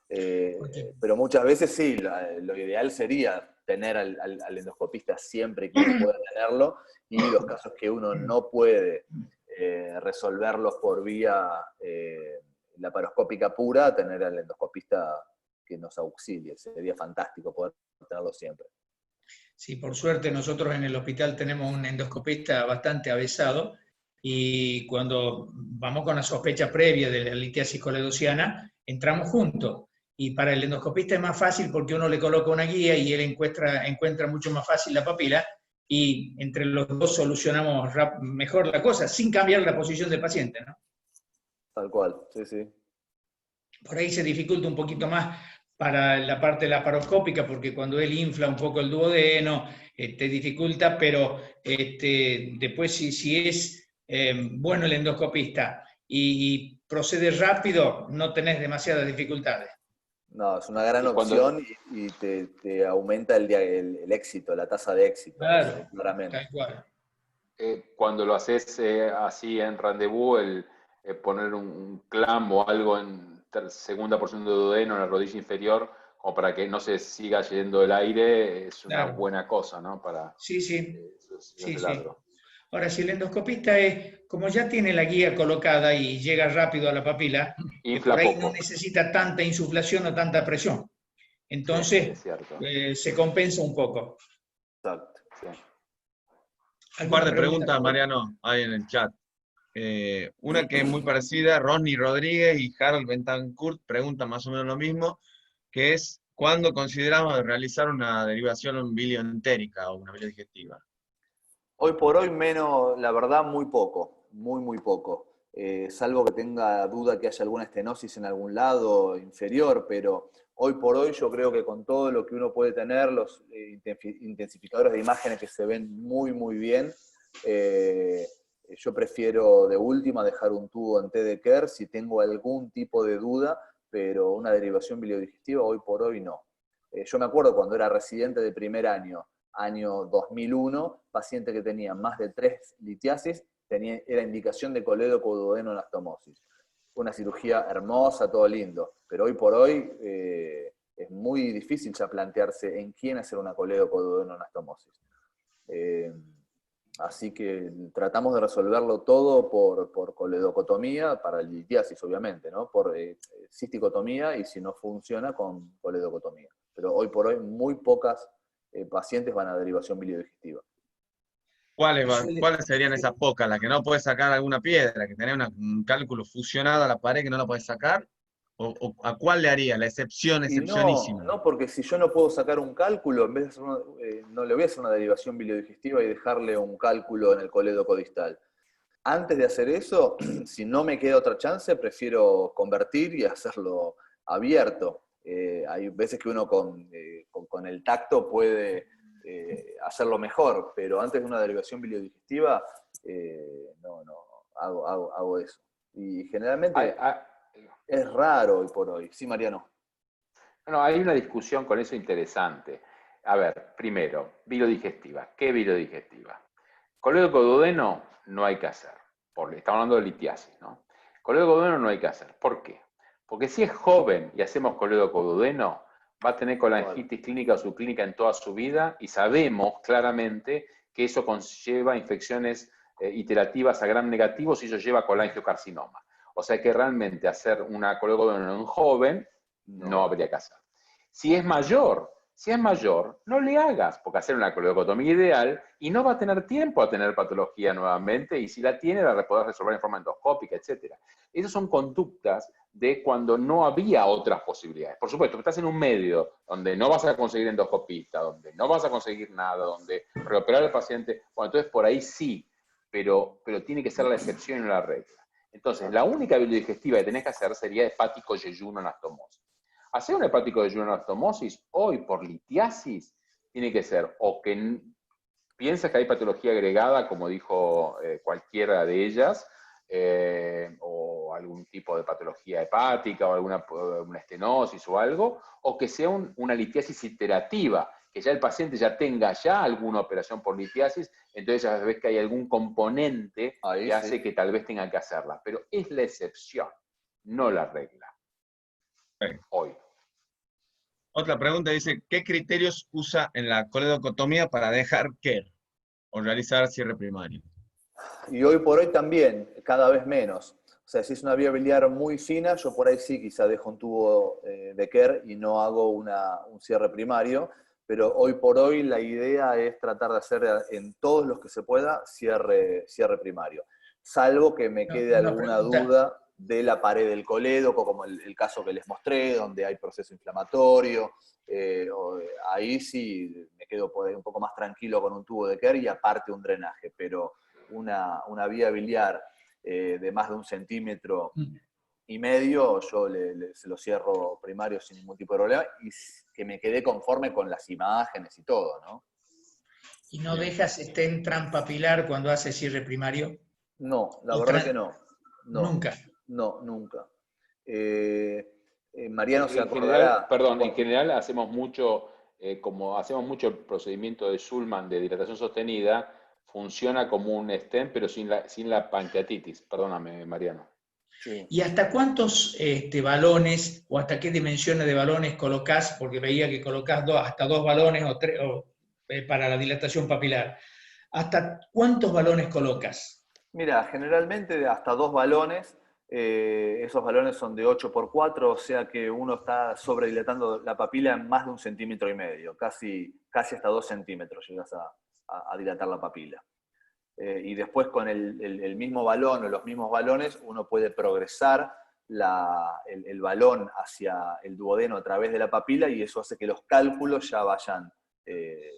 F: Pero muchas veces sí, lo ideal sería tener al endoscopista siempre que uno pueda tenerlo, y los casos que uno no puede resolverlos por vía laparoscópica pura, tener al endoscopista que nos auxilie. Sería fantástico poder tenerlo siempre.
A: Sí, por suerte nosotros en el hospital tenemos un endoscopista bastante avesado, y cuando vamos con la sospecha previa de la litiasis coledociana, entramos juntos. Y para el endoscopista es más fácil porque uno le coloca una guía y él encuentra mucho más fácil la papila, y entre los dos solucionamos mejor la cosa, sin cambiar la posición del paciente, ¿no?
F: Tal cual, sí, sí.
A: Por ahí se dificulta un poquito más para la parte laparoscópica, porque cuando él infla un poco el duodeno, te dificulta, pero después si es bueno el endoscopista y procede rápido, no tenés demasiadas dificultades.
F: No, es una gran opción y te aumenta el éxito, la tasa de éxito.
A: Claro,
F: claramente.
A: tal cual.
D: Cuando lo haces así en rendezvous, poner un clamp o algo en segunda porción de duodeno en la rodilla inferior, como para que no se siga yendo el aire, es una buena cosa, ¿no?
A: Sí. Ahora, si el endoscopista como ya tiene la guía colocada y llega rápido a la papila, por ahí no necesita tanta insuflación o tanta presión. Entonces, se compensa un poco.
F: Exacto.
C: Un par de preguntas, Mariano, ahí en el chat. Una que es muy parecida, Ronnie Rodríguez y Harold Bentancourt preguntan más o menos lo mismo, que es, ¿cuándo consideramos realizar una derivación bilioentérica o una biliodigestiva?
F: Hoy por hoy menos, la verdad, muy poco, muy poco. Salvo que tenga duda que haya alguna estenosis en algún lado inferior, pero hoy por hoy yo creo que con todo lo que uno puede tener, los intensificadores de imágenes que se ven muy bien, yo prefiero de última dejar un tubo en té de Kerr si tengo algún tipo de duda, pero una derivación biliodigestiva hoy por hoy no. Yo me acuerdo cuando era residente de primer año 2001, paciente que tenía más de 3 litiasis, era indicación de coledocoduodenoanastomosis. Una cirugía hermosa, todo lindo, pero hoy por hoy es muy difícil ya plantearse en quién hacer una coledocoduodenoanastomosis. Así que tratamos de resolverlo todo por coledocotomía, para el litiasis obviamente, ¿no? Por cisticotomía, y si no funciona, con coledocotomía. Pero hoy por hoy muy pocas pacientes van a derivación biliodigestiva.
C: ¿Cuáles serían esas pocas? ¿Las que no puedes sacar alguna piedra, que tenés un cálculo fusionado a la pared que no la puedes sacar? ¿O a cuál le haría? La excepción excepcionísima.
F: No, porque si yo no puedo sacar un cálculo, en vez de hacer no le voy a hacer una derivación biliodigestiva y dejarle un cálculo en el coledocodistal. Antes de hacer eso, si no me queda otra chance, prefiero convertir y hacerlo abierto. Hay veces que uno con el tacto puede hacerlo mejor, pero antes de una derivación biliodigestiva, no, hago eso. Y generalmente es raro hoy por hoy. Sí, Mariano.
D: No, hay una discusión con eso interesante. A ver, primero, bilodigestiva. ¿Qué bilodigestiva? Colédoco duodeno no hay que hacer. Estamos hablando de litiasis, ¿no? Colédoco duodeno no hay que hacer. ¿Por qué? Porque si es joven y hacemos colédoco duodeno, va a tener colangitis clínica o subclínica en toda su vida y sabemos claramente que eso conlleva infecciones iterativas a gram negativos y eso lleva a colangiocarcinoma. O sea que realmente hacer una colédoco duodeno en joven no habría que hacer. Si es mayor, no le hagas, porque hacer una coledocotomía ideal y no va a tener tiempo a tener patología nuevamente, y si la tiene, la podrás resolver en forma endoscópica, etc. Esas son conductas de cuando no había otras posibilidades. Por supuesto, estás en un medio donde no vas a conseguir endoscopista, donde no vas a conseguir nada, donde reoperar al paciente, bueno, entonces por ahí sí, pero tiene que ser la excepción y no la regla. Entonces, la única biliodigestiva que tenés que hacer sería hepático yeyuno anastomosis. Hacer un hepático yeyuno anastomosis hoy por litiasis tiene que ser o que piensas que hay patología agregada, como dijo cualquiera de ellas, o algún tipo de patología hepática o una estenosis o algo, o que sea una litiasis iterativa, que ya el paciente ya tenga alguna operación por litiasis, entonces ya ves que hay algún componente que hace que tal vez tenga que hacerla. Pero es la excepción, no la regla. Hoy.
C: Otra pregunta dice, ¿qué criterios usa en la coledocotomía para dejar KER o realizar cierre primario?
F: Y hoy por hoy también, cada vez menos. O sea, si es una vía biliar muy fina, yo por ahí sí quizá dejo un tubo de KER y no hago un cierre primario, pero hoy por hoy la idea es tratar de hacer en todos los que se pueda cierre primario. Salvo que me quede alguna duda de la pared del colédoco, como el caso que les mostré, donde hay proceso inflamatorio. Ahí sí me quedo por ahí un poco más tranquilo con un tubo de KER y aparte un drenaje, pero una vía biliar de más de 1,5 centímetros, yo se lo cierro primario sin ningún tipo de problema y que me quedé conforme con las imágenes y todo, ¿no?
A: ¿Y no dejas stent transpapilar cuando haces cierre primario?
F: No, la verdad que no.
A: Nunca.
F: No, nunca. Mariano se acordará.
D: En general hacemos mucho, como hacemos mucho el procedimiento de Schulman de dilatación sostenida, funciona como un stent, pero sin la pancreatitis. Perdóname, Mariano.
A: Sí. ¿Y hasta cuántos balones o hasta qué dimensiones de balones colocás? Porque veía que colocás hasta 2 balones o 3 para la dilatación papilar. ¿Hasta cuántos balones colocas?
F: Mira, generalmente hasta 2 balones. Esos balones son de 8x4, o sea que uno está sobredilatando la papila en más de 1,5 centímetros, casi hasta 2 centímetros llegas a dilatar la papila. Y después con el mismo balón o los mismos balones uno puede progresar el balón hacia el duodeno a través de la papila y eso hace que los cálculos ya vayan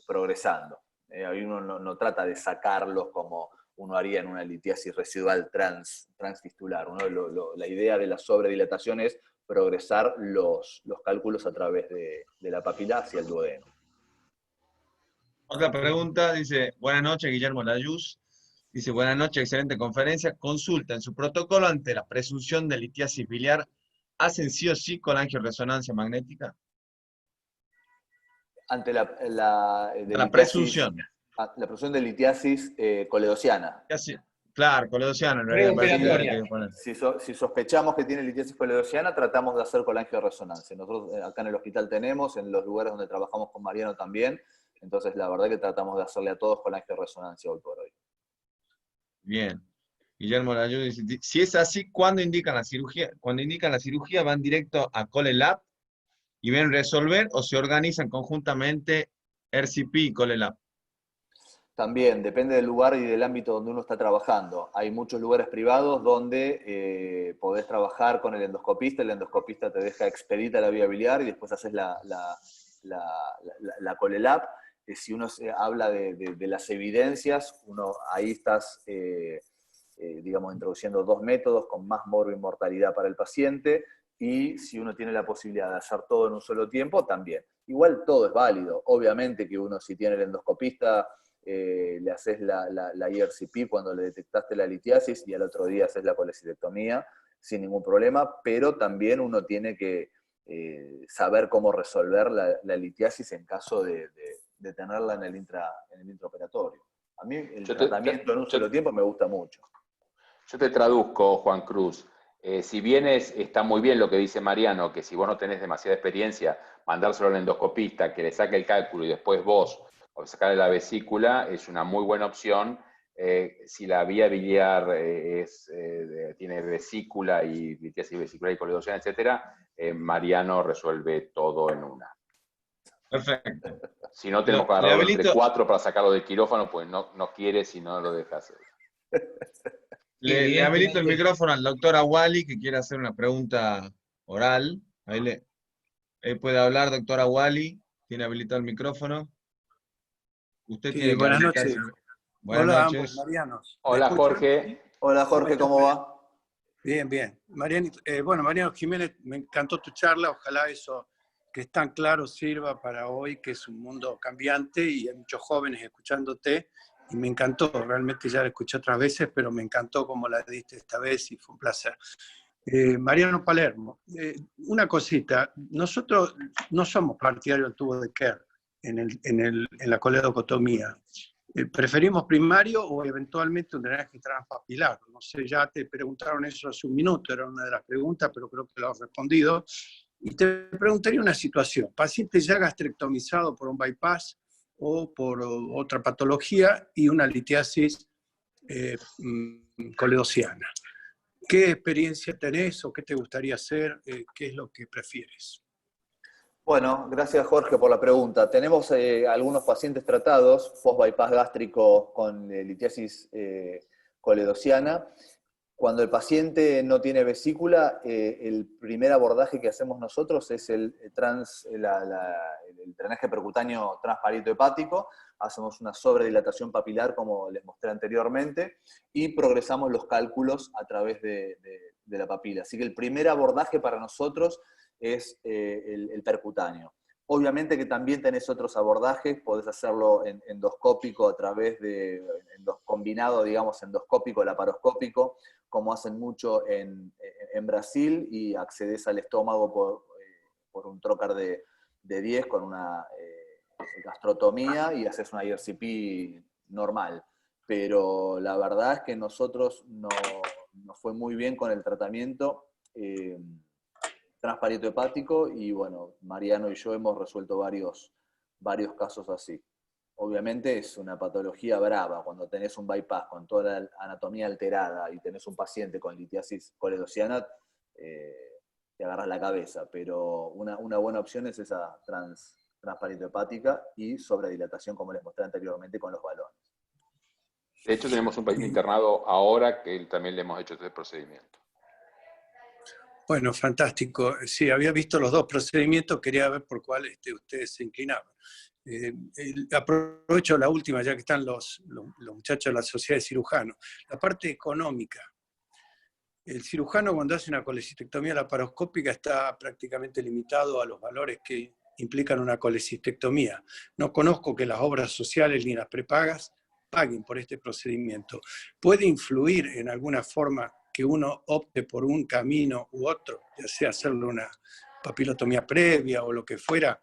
F: progresando. Ahí uno no trata de sacarlos como uno haría en una litiasis residual transfistular. La idea de la sobredilatación es progresar los cálculos a través de la papila hacia el duodeno.
C: Otra pregunta, dice, buenas noches, Guillermo Layuz. Dice, buenas noches, excelente conferencia. Consulta, en su protocolo ante la presunción de litiasis biliar, ¿hacen sí o sí colangioresonancia magnética?
F: Ante la
C: presunción.
F: La presunción de litiasis coledociana.
C: Claro, coledociana. En realidad,
F: si sospechamos que tiene litiasis coledociana, tratamos de hacer colangioresonancia. Nosotros acá en el hospital tenemos, en los lugares donde trabajamos con Mariano también, entonces la verdad que tratamos de hacerle a todos colangioresonancia hoy por hoy.
C: Bien. Guillermo Layuz dice, si es así, ¿cuándo indican la cirugía? Cuando indican la cirugía, ¿van directo a ColeLab y ven resolver o se organizan conjuntamente RCP y ColeLab?
F: También, depende del lugar y del ámbito donde uno está trabajando. Hay muchos lugares privados donde podés trabajar con el endoscopista te deja expedita la vía biliar y después haces la ColeLab. Si uno habla de las evidencias, ahí estás, introduciendo 2 métodos con más morbimortalidad para el paciente, y si uno tiene la posibilidad de hacer todo en un solo tiempo, también. igual todo es válido. Obviamente que uno, si tiene el endoscopista, le haces la IRCP cuando le detectaste la litiasis y al otro día haces la colecistectomía sin ningún problema, pero también uno tiene que saber cómo resolver la litiasis en caso de tenerla en el intraoperatorio. A mí el tratamiento en un solo tiempo me gusta mucho.
D: Yo te traduzco, Juan Cruz. Si bien está muy bien lo que dice Mariano, que si vos no tenés demasiada experiencia, mandárselo al endoscopista, que le saque el cálculo y después vos o sacarle la vesícula, es una muy buena opción. Si la vía biliar tiene vesícula y litiasis vesicular y coledociana, etcétera, Mariano resuelve todo en una.
C: Perfecto.
D: Si no, tenemos que agarrarlo entre 4 para sacarlo del quirófano, pues no quiere si no lo deja hacer.
C: Le habilito el micrófono al doctor Awali, que quiere hacer una pregunta oral. Ahí puede hablar, doctor Awali. ¿Tiene habilitado el micrófono? Usted
G: Sí,
C: tiene que
G: buenas
C: habilitarse.
G: noches.
C: Buenas
G: Hola
C: noches.
G: ambos, Marianos.
D: Hola, Jorge.
F: Hola, Jorge, ¿cómo va?
G: Bien, bien. Mariano Jiménez, me encantó tu charla. Ojalá eso que es tan claro sirva para hoy, que es un mundo cambiante y hay muchos jóvenes escuchándote. Y me encantó, realmente ya la escuché otras veces, pero me encantó cómo la diste esta vez y fue un placer. Mariano Palermo, una cosita. Nosotros no somos partidarios del tubo de Kerr en la coledocotomía. ¿Preferimos primario o eventualmente un drenaje transpapilar? No sé, ya te preguntaron eso hace un minuto, era una de las preguntas, pero creo que lo has respondido. Y te preguntaría una situación. Paciente ya gastrectomizado por un bypass o por otra patología y una litiasis coledociana. ¿Qué experiencia tenés o qué te gustaría hacer? ¿Qué es lo que prefieres?
F: Bueno, gracias Jorge por la pregunta. Tenemos algunos pacientes tratados, post-bypass gástrico con litiasis coledociana. Cuando el paciente no tiene vesícula, el primer abordaje que hacemos nosotros es el drenaje percutáneo transparieto hepático. Hacemos una sobredilatación papilar, como les mostré anteriormente, y progresamos los cálculos a través de la papila. Así que el primer abordaje para nosotros es el percutáneo. Obviamente que también tenés otros abordajes, podés hacerlo endoscópico a través de, combinado, digamos, endoscópico, laparoscópico, como hacen mucho en Brasil, y accedes al estómago por un trocar de 10 con una gastrotomía y haces una IRCP normal. Pero la verdad es que nosotros nos fue muy bien con el tratamiento transparieto hepático, y bueno, Mariano y yo hemos resuelto varios casos así. Obviamente es una patología brava cuando tenés un bypass con toda la anatomía alterada y tenés un paciente con litiasis coledociana, te agarras la cabeza, pero una buena opción es esa transparieto hepática y sobredilatación, como les mostré anteriormente, con los balones.
D: De hecho, tenemos un paciente internado ahora que también le hemos hecho este procedimiento.
G: Bueno, fantástico. Sí, había visto los dos procedimientos, quería ver por cuál ustedes se inclinaban. Aprovecho la última, ya que están los muchachos de la Sociedad de Cirujanos. La parte económica. El cirujano, cuando hace una colecistectomía laparoscópica, está prácticamente limitado a los valores que implican una colecistectomía. No conozco que las obras sociales ni las prepagas paguen por este procedimiento. ¿Puede influir en alguna forma que uno opte por un camino u otro, ya sea hacerle una papilotomía previa o lo que fuera,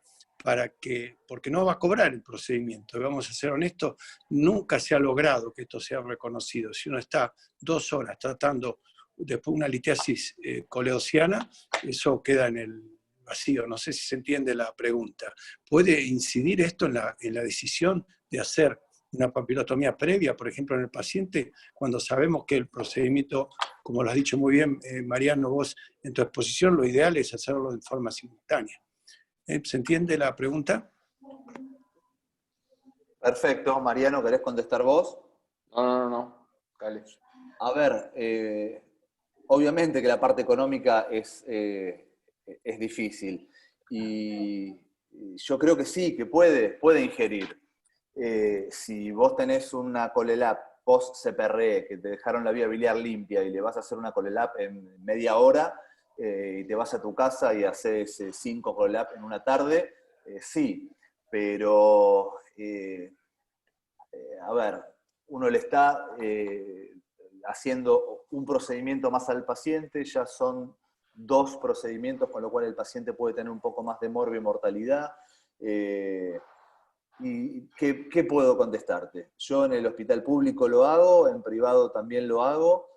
G: porque no va a cobrar el procedimiento? Y vamos a ser honestos, nunca se ha logrado que esto sea reconocido. Si uno está 2 horas tratando después una litiasis coledociana, eso queda en el vacío. No sé si se entiende la pregunta. ¿Puede incidir esto en la decisión de hacer una papilotomía previa, por ejemplo, en el paciente, cuando sabemos que el procedimiento, como lo has dicho muy bien, Mariano, vos en tu exposición, lo ideal es hacerlo de forma simultánea? ¿Se entiende la pregunta?
F: Perfecto. Mariano, ¿querés contestar vos?
D: No. Dale.
F: A ver, obviamente que la parte económica es difícil, y yo creo que sí, que puede ingerir. Si vos tenés una colelab post-CPRE, que te dejaron la vía biliar limpia y le vas a hacer una colelab en media hora, y te vas a tu casa y haces 5 colelab en una tarde, sí, pero, a ver, uno le está haciendo un procedimiento más al paciente, ya son 2 procedimientos, con lo cual el paciente puede tener un poco más de morbo y mortalidad. ¿Y qué puedo contestarte? Yo en el hospital público lo hago, en privado también lo hago,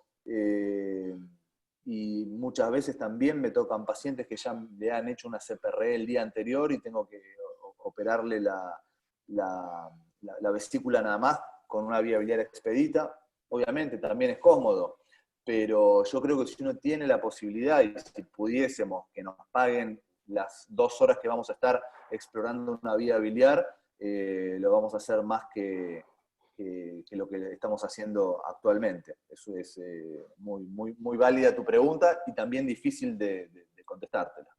F: y muchas veces también me tocan pacientes que ya le han hecho una CPRE el día anterior y tengo que operarle la vesícula nada más con una vía biliar expedita. Obviamente también es cómodo, pero yo creo que si uno tiene la posibilidad, y si pudiésemos que nos paguen las 2 horas que vamos a estar explorando una vía biliar, lo vamos a hacer más que lo que estamos haciendo actualmente. Eso es muy válida tu pregunta y también difícil de contestártela.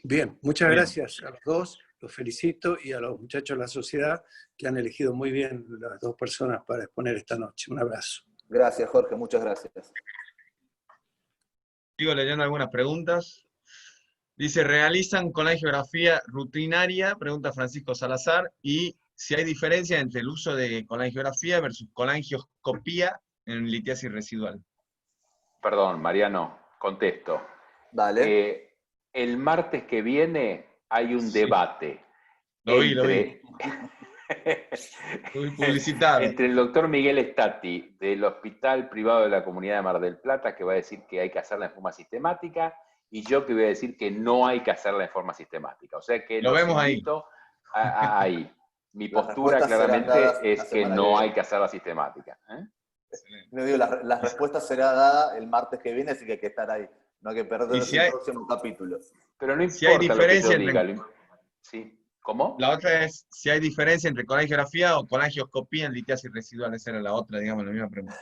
G: Bien, muchas gracias a los dos, los felicito, y a los muchachos de la sociedad que han elegido muy bien las 2 personas para exponer esta noche. Un abrazo.
F: Gracias, Jorge, muchas gracias.
C: Sigo leyendo algunas preguntas. Dice, ¿realizan colangiografía rutinaria? Pregunta Francisco Salazar. Y si hay diferencia entre el uso de colangiografía versus colangioscopía en litiasis residual.
D: Perdón, Mariano, contesto.
F: Dale.
D: El martes que viene hay un debate
C: Lo vi. Publicitado.
D: entre el doctor Miguel Stati del Hospital Privado de la Comunidad de Mar del Plata, que va a decir que hay que hacerla en forma sistemática, y yo que voy a decir que no hay que hacerla en forma sistemática. O sea que
C: lo vemos
D: ahí. Mi postura claramente es que no hay que hacerla sistemática.
F: No digo, la respuesta será dada el martes que viene, así que hay que estar ahí. No hay que perder el próximo capítulo.
D: Pero no importa
C: si hay diferencia
D: lo que yo diga. ¿Sí? ¿Cómo?
C: La otra es si hay diferencia entre colangiografía o colangioscopía en litiasis residual. Esa era la otra, digamos, la misma pregunta.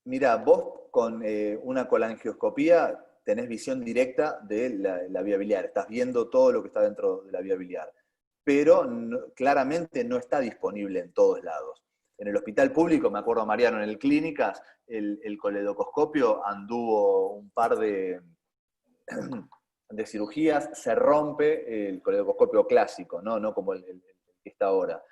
F: Mira, vos con una colangioscopía tenés visión directa de la vía biliar. Estás viendo todo lo que está dentro de la vía biliar. Pero claramente no está disponible en todos lados. En el hospital público, me acuerdo, Mariano, en el Clínicas, el coledocoscopio anduvo un par de cirugías, se rompe el coledocoscopio clásico, no como el que está ahora.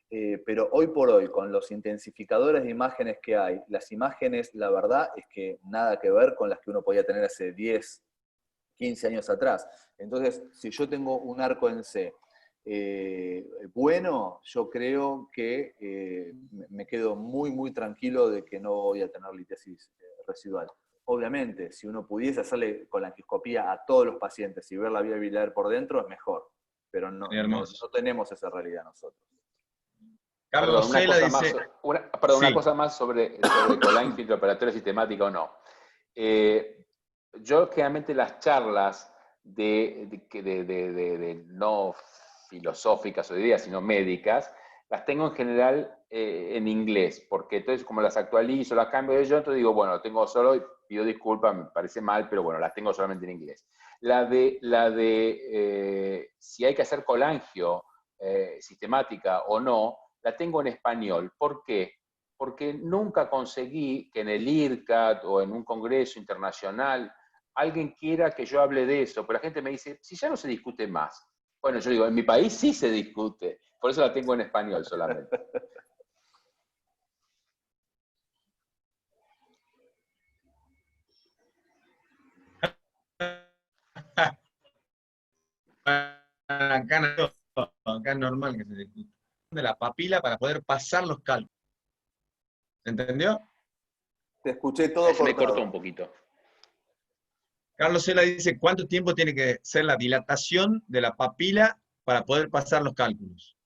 F: Pero hoy por hoy, con los intensificadores de imágenes que hay, las imágenes, la verdad es que nada que ver con las que uno podía tener hace 10, 15 años atrás. Entonces, si yo tengo un arco en C, bueno, yo creo que me quedo muy tranquilo de que no voy a tener litiasis residual. Obviamente, si uno pudiese hacerle colangioscopía a todos los pacientes y ver la vía biliar por dentro, es mejor, pero no tenemos esa realidad nosotros.
C: Carlos Cela dice...
D: Una cosa más sobre colangio intraoperatoria sistemática o no. Yo generalmente las charlas de no filosóficas o de ideas, sino médicas, las tengo en general en inglés, porque entonces como las actualizo, las cambio de yo, entonces digo, bueno, lo tengo solo y pido disculpas, me parece mal, pero bueno, las tengo solamente en inglés. La de si hay que hacer colangio sistemática o no, la tengo en español. ¿Por qué? Porque nunca conseguí que en el IRCAD o en un congreso internacional alguien quiera que yo hable de eso, pero la gente me dice, si ya no se discute más. Bueno, yo digo, en mi país sí se discute, por eso la tengo en español solamente.
C: Acá es normal que se discute. De la papila para poder pasar los cálculos. ¿Entendió?
F: Te escuché todo
D: Se me cortó un poquito.
C: Carlos Cela dice, ¿cuánto tiempo tiene que ser la dilatación de la papila para poder pasar los cálculos?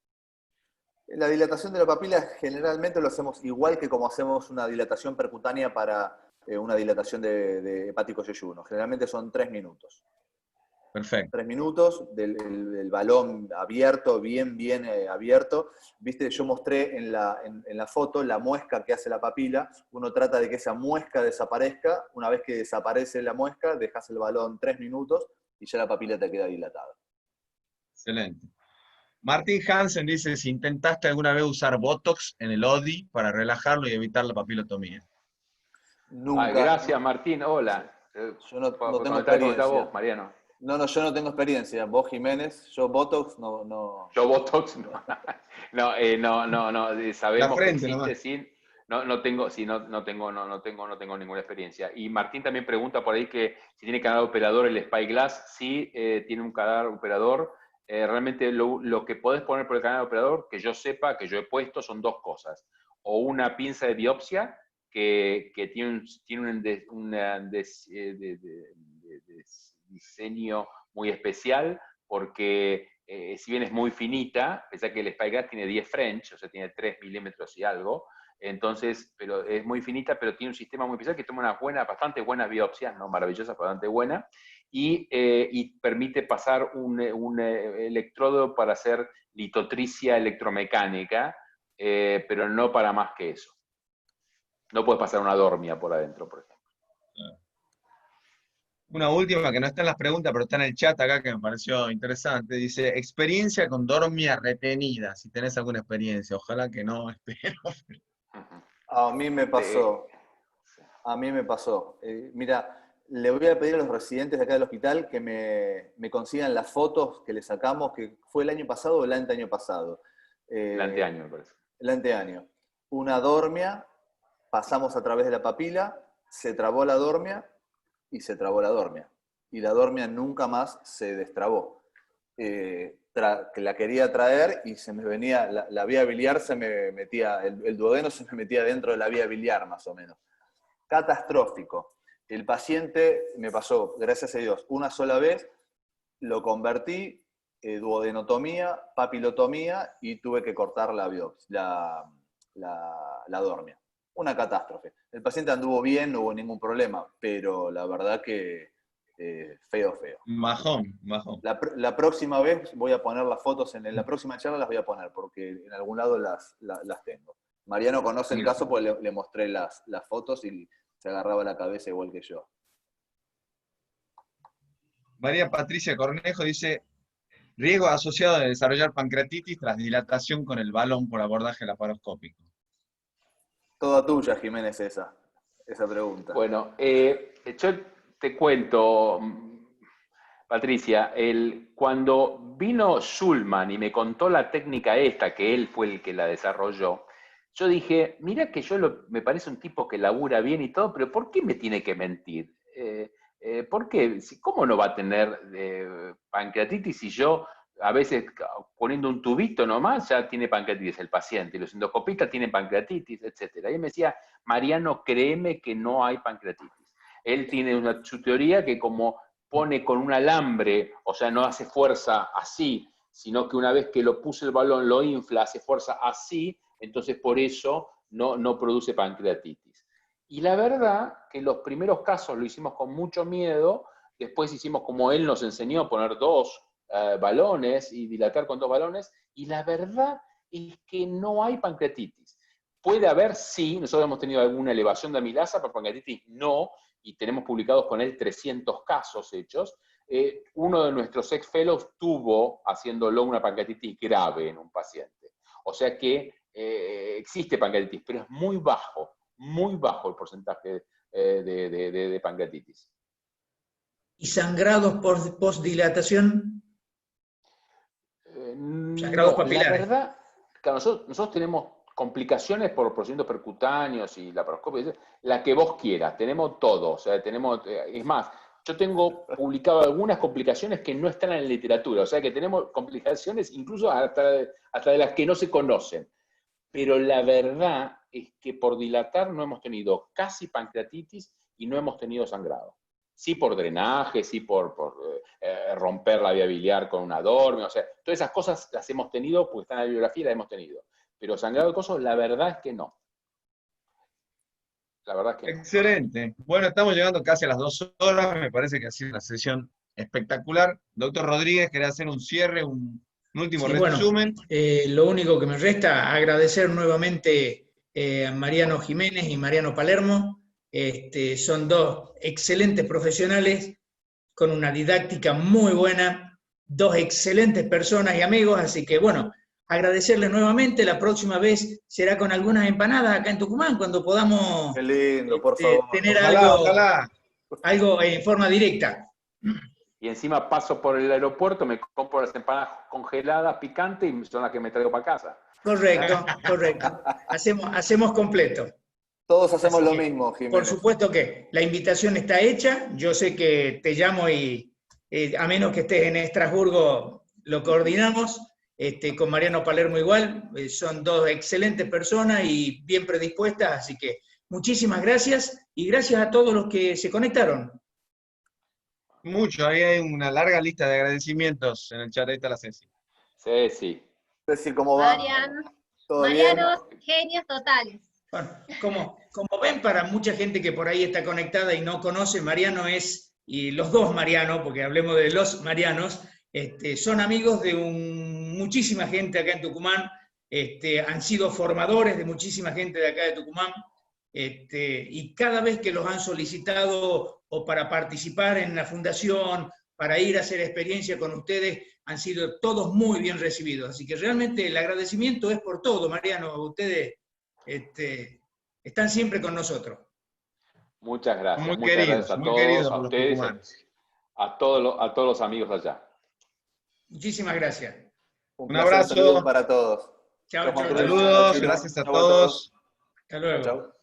F: La dilatación de la papila generalmente lo hacemos igual que como hacemos una dilatación percutánea para una dilatación de hepático yeyuno. Generalmente son 3 minutos.
C: Perfecto.
F: 3 minutos del balón abierto, bien abierto. Viste, yo mostré en la foto la muesca que hace la papila. Uno trata de que esa muesca desaparezca. Una vez que desaparece la muesca, dejas el balón 3 minutos y ya la papila te queda dilatada.
C: Excelente. Martín Hansen dice, si intentaste alguna vez usar Botox en el ODI para relajarlo y evitar la papilotomía.
F: Nunca.
D: Gracias, Martín. Hola.
F: Yo no tengo experiencia.
D: Vos, Mariano.
F: No, yo no tengo experiencia. Vos, Jiménez, yo Botox, no.
D: Yo Botox, no. Sabemos
C: La frente
D: que existe,
C: nomás.
D: sí. No tengo ninguna experiencia. Y Martín también pregunta por ahí que si tiene canal operador el Spyglass. Sí, tiene un canal operador. Realmente lo que podés poner por el canal operador, que yo sepa, que yo he puesto, son dos cosas. O una pinza de biopsia, que tiene un diseño muy especial, porque si bien es muy finita, pensá que el Spyglass tiene 10 French, o sea, tiene 3 milímetros y algo, entonces, pero es muy finita, pero tiene un sistema muy especial que toma bastante buenas biopsias, no maravillosas, bastante buenas, y permite pasar un electrodo para hacer litotricia electromecánica, pero no para más que eso. No puedes pasar una dormia por adentro, por ejemplo.
C: Una última que no está en las preguntas, pero está en el chat acá que me pareció interesante. Dice, experiencia con dormia retenida, si tenés alguna experiencia. Ojalá que no, espero.
F: A mí me pasó. Mira, le voy a pedir a los residentes de acá del hospital que me consigan las fotos que le sacamos, que fue el año pasado o el anteaño pasado.
D: El anteaño, me parece.
F: El anteaño. Una dormia, pasamos a través de la papila, se trabó la dormia y se trabó la dormia. Y la dormia nunca más se destrabó. Que la quería traer y se me venía, la vía biliar se me metía, el duodeno se me metía dentro de la vía biliar más o menos. Catastrófico. El paciente me pasó, gracias a Dios, una sola vez, lo convertí, duodenotomía, papilotomía y tuve que cortar la dormia. Una catástrofe. El paciente anduvo bien, no hubo ningún problema, pero la verdad que feo.
C: Majón.
F: La próxima vez voy a poner las fotos, en la próxima charla las voy a poner, porque en algún lado las tengo. Mariano conoce el caso porque le mostré las fotos y se agarraba la cabeza igual que yo.
C: María Patricia Cornejo dice, riesgo asociado de desarrollar pancreatitis tras dilatación con el balón por abordaje laparoscópico.
F: Toda tuya, Jiménez, esa pregunta.
D: Bueno, yo te cuento, Patricia, cuando vino Schulman y me contó la técnica esta, que él fue el que la desarrolló, yo dije, mira que me parece un tipo que labura bien y todo, pero ¿por qué me tiene que mentir? ¿Por qué? ¿Cómo no va a tener pancreatitis si yo, a veces poniendo un tubito nomás, ya tiene pancreatitis el paciente, y los endoscopistas tienen pancreatitis, etc. Y él me decía, Mariano, créeme que no hay pancreatitis. Él tiene su teoría que como pone con un alambre, o sea, no hace fuerza así, sino que una vez que lo puse el balón, lo infla, hace fuerza así, entonces por eso no produce pancreatitis. Y la verdad que los primeros casos lo hicimos con mucho miedo, después hicimos como él nos enseñó a poner 2 balones y dilatar con 2 balones, y la verdad es que no hay pancreatitis. Puede haber, sí, nosotros hemos tenido alguna elevación de amilasa, pero pancreatitis no, y tenemos publicados con él 300 casos hechos. Uno de nuestros ex-fellows tuvo, haciéndolo, una pancreatitis grave en un paciente. O sea que existe pancreatitis, pero es muy bajo el porcentaje de pancreatitis.
A: ¿Y sangrados por postdilatación? Sangrados papilares.
D: La verdad, claro, nosotros tenemos complicaciones por procedimientos percutáneos y laparoscopia, la que vos quieras, tenemos todo, o sea, es más, yo tengo publicado algunas complicaciones que no están en la literatura, o sea que tenemos complicaciones incluso hasta de las que no se conocen, pero la verdad es que por dilatar no hemos tenido casi pancreatitis y no hemos tenido sangrado. Sí por drenaje, sí por romper la vía biliar con una dormia, o sea, todas esas cosas las hemos tenido porque están en la bibliografía y las hemos tenido. Pero sangrado de coso, la verdad es que no. La verdad es que no.
C: Excelente. Bueno, estamos llegando casi a las 2 horas, me parece que ha sido una sesión espectacular. Doctor Rodríguez, ¿querés hacer un cierre, un último resumen?
A: Bueno, lo único que me resta, agradecer nuevamente a Mariano Jiménez y Mariano Palermo. Son 2 excelentes profesionales con una didáctica muy buena, 2 excelentes personas y amigos, así que bueno, agradecerles nuevamente. La próxima vez será con algunas empanadas acá en Tucumán, cuando podamos
F: Qué lindo, por favor.
A: tener
C: Ojalá.
A: algo en forma directa.
D: y encima paso por el aeropuerto, me compro las empanadas congeladas, picantes, y son las que me traigo para casa.
A: Correcto, correcto. Hacemos completo.
F: Todos hacemos
A: Así
F: lo
A: que,
F: mismo, Jiménez.
A: Por supuesto que la invitación está hecha. Yo sé que te llamo y a menos que estés en Estrasburgo, lo coordinamos. Con Mariano Palermo igual. Son dos excelentes personas y bien predispuestas. Así que muchísimas gracias y gracias a todos los que se conectaron.
C: Mucho, ahí hay una larga lista de agradecimientos en el chat. Ahí está la Ceci.
D: Sí.
F: Ceci, ¿cómo va? ¿Todo bien?
H: Marianos, genios totales.
A: Bueno, como ven, para mucha gente que por ahí está conectada y no conoce, Mariano y los dos Mariano, porque hablemos de los Marianos, son amigos de muchísima gente acá en Tucumán, han sido formadores de muchísima gente de acá de Tucumán, y cada vez que los han solicitado o para participar en la fundación, para ir a hacer experiencia con ustedes, han sido todos muy bien recibidos. Así que realmente el agradecimiento es por todo, Mariano. Ustedes están siempre con nosotros.
D: Muchas gracias.
C: Muy
D: Muchas
C: queridos,
D: gracias a
C: muy
D: todos,
C: queridos
D: a
C: por los
D: ustedes,
C: tucumanos.
D: a todos los amigos allá.
A: Muchísimas gracias.
F: Un
C: abrazo.
F: saludo para todos.
A: Chao, chao.
C: Saludos, gracias a todos.
A: Hasta luego.
F: Chau.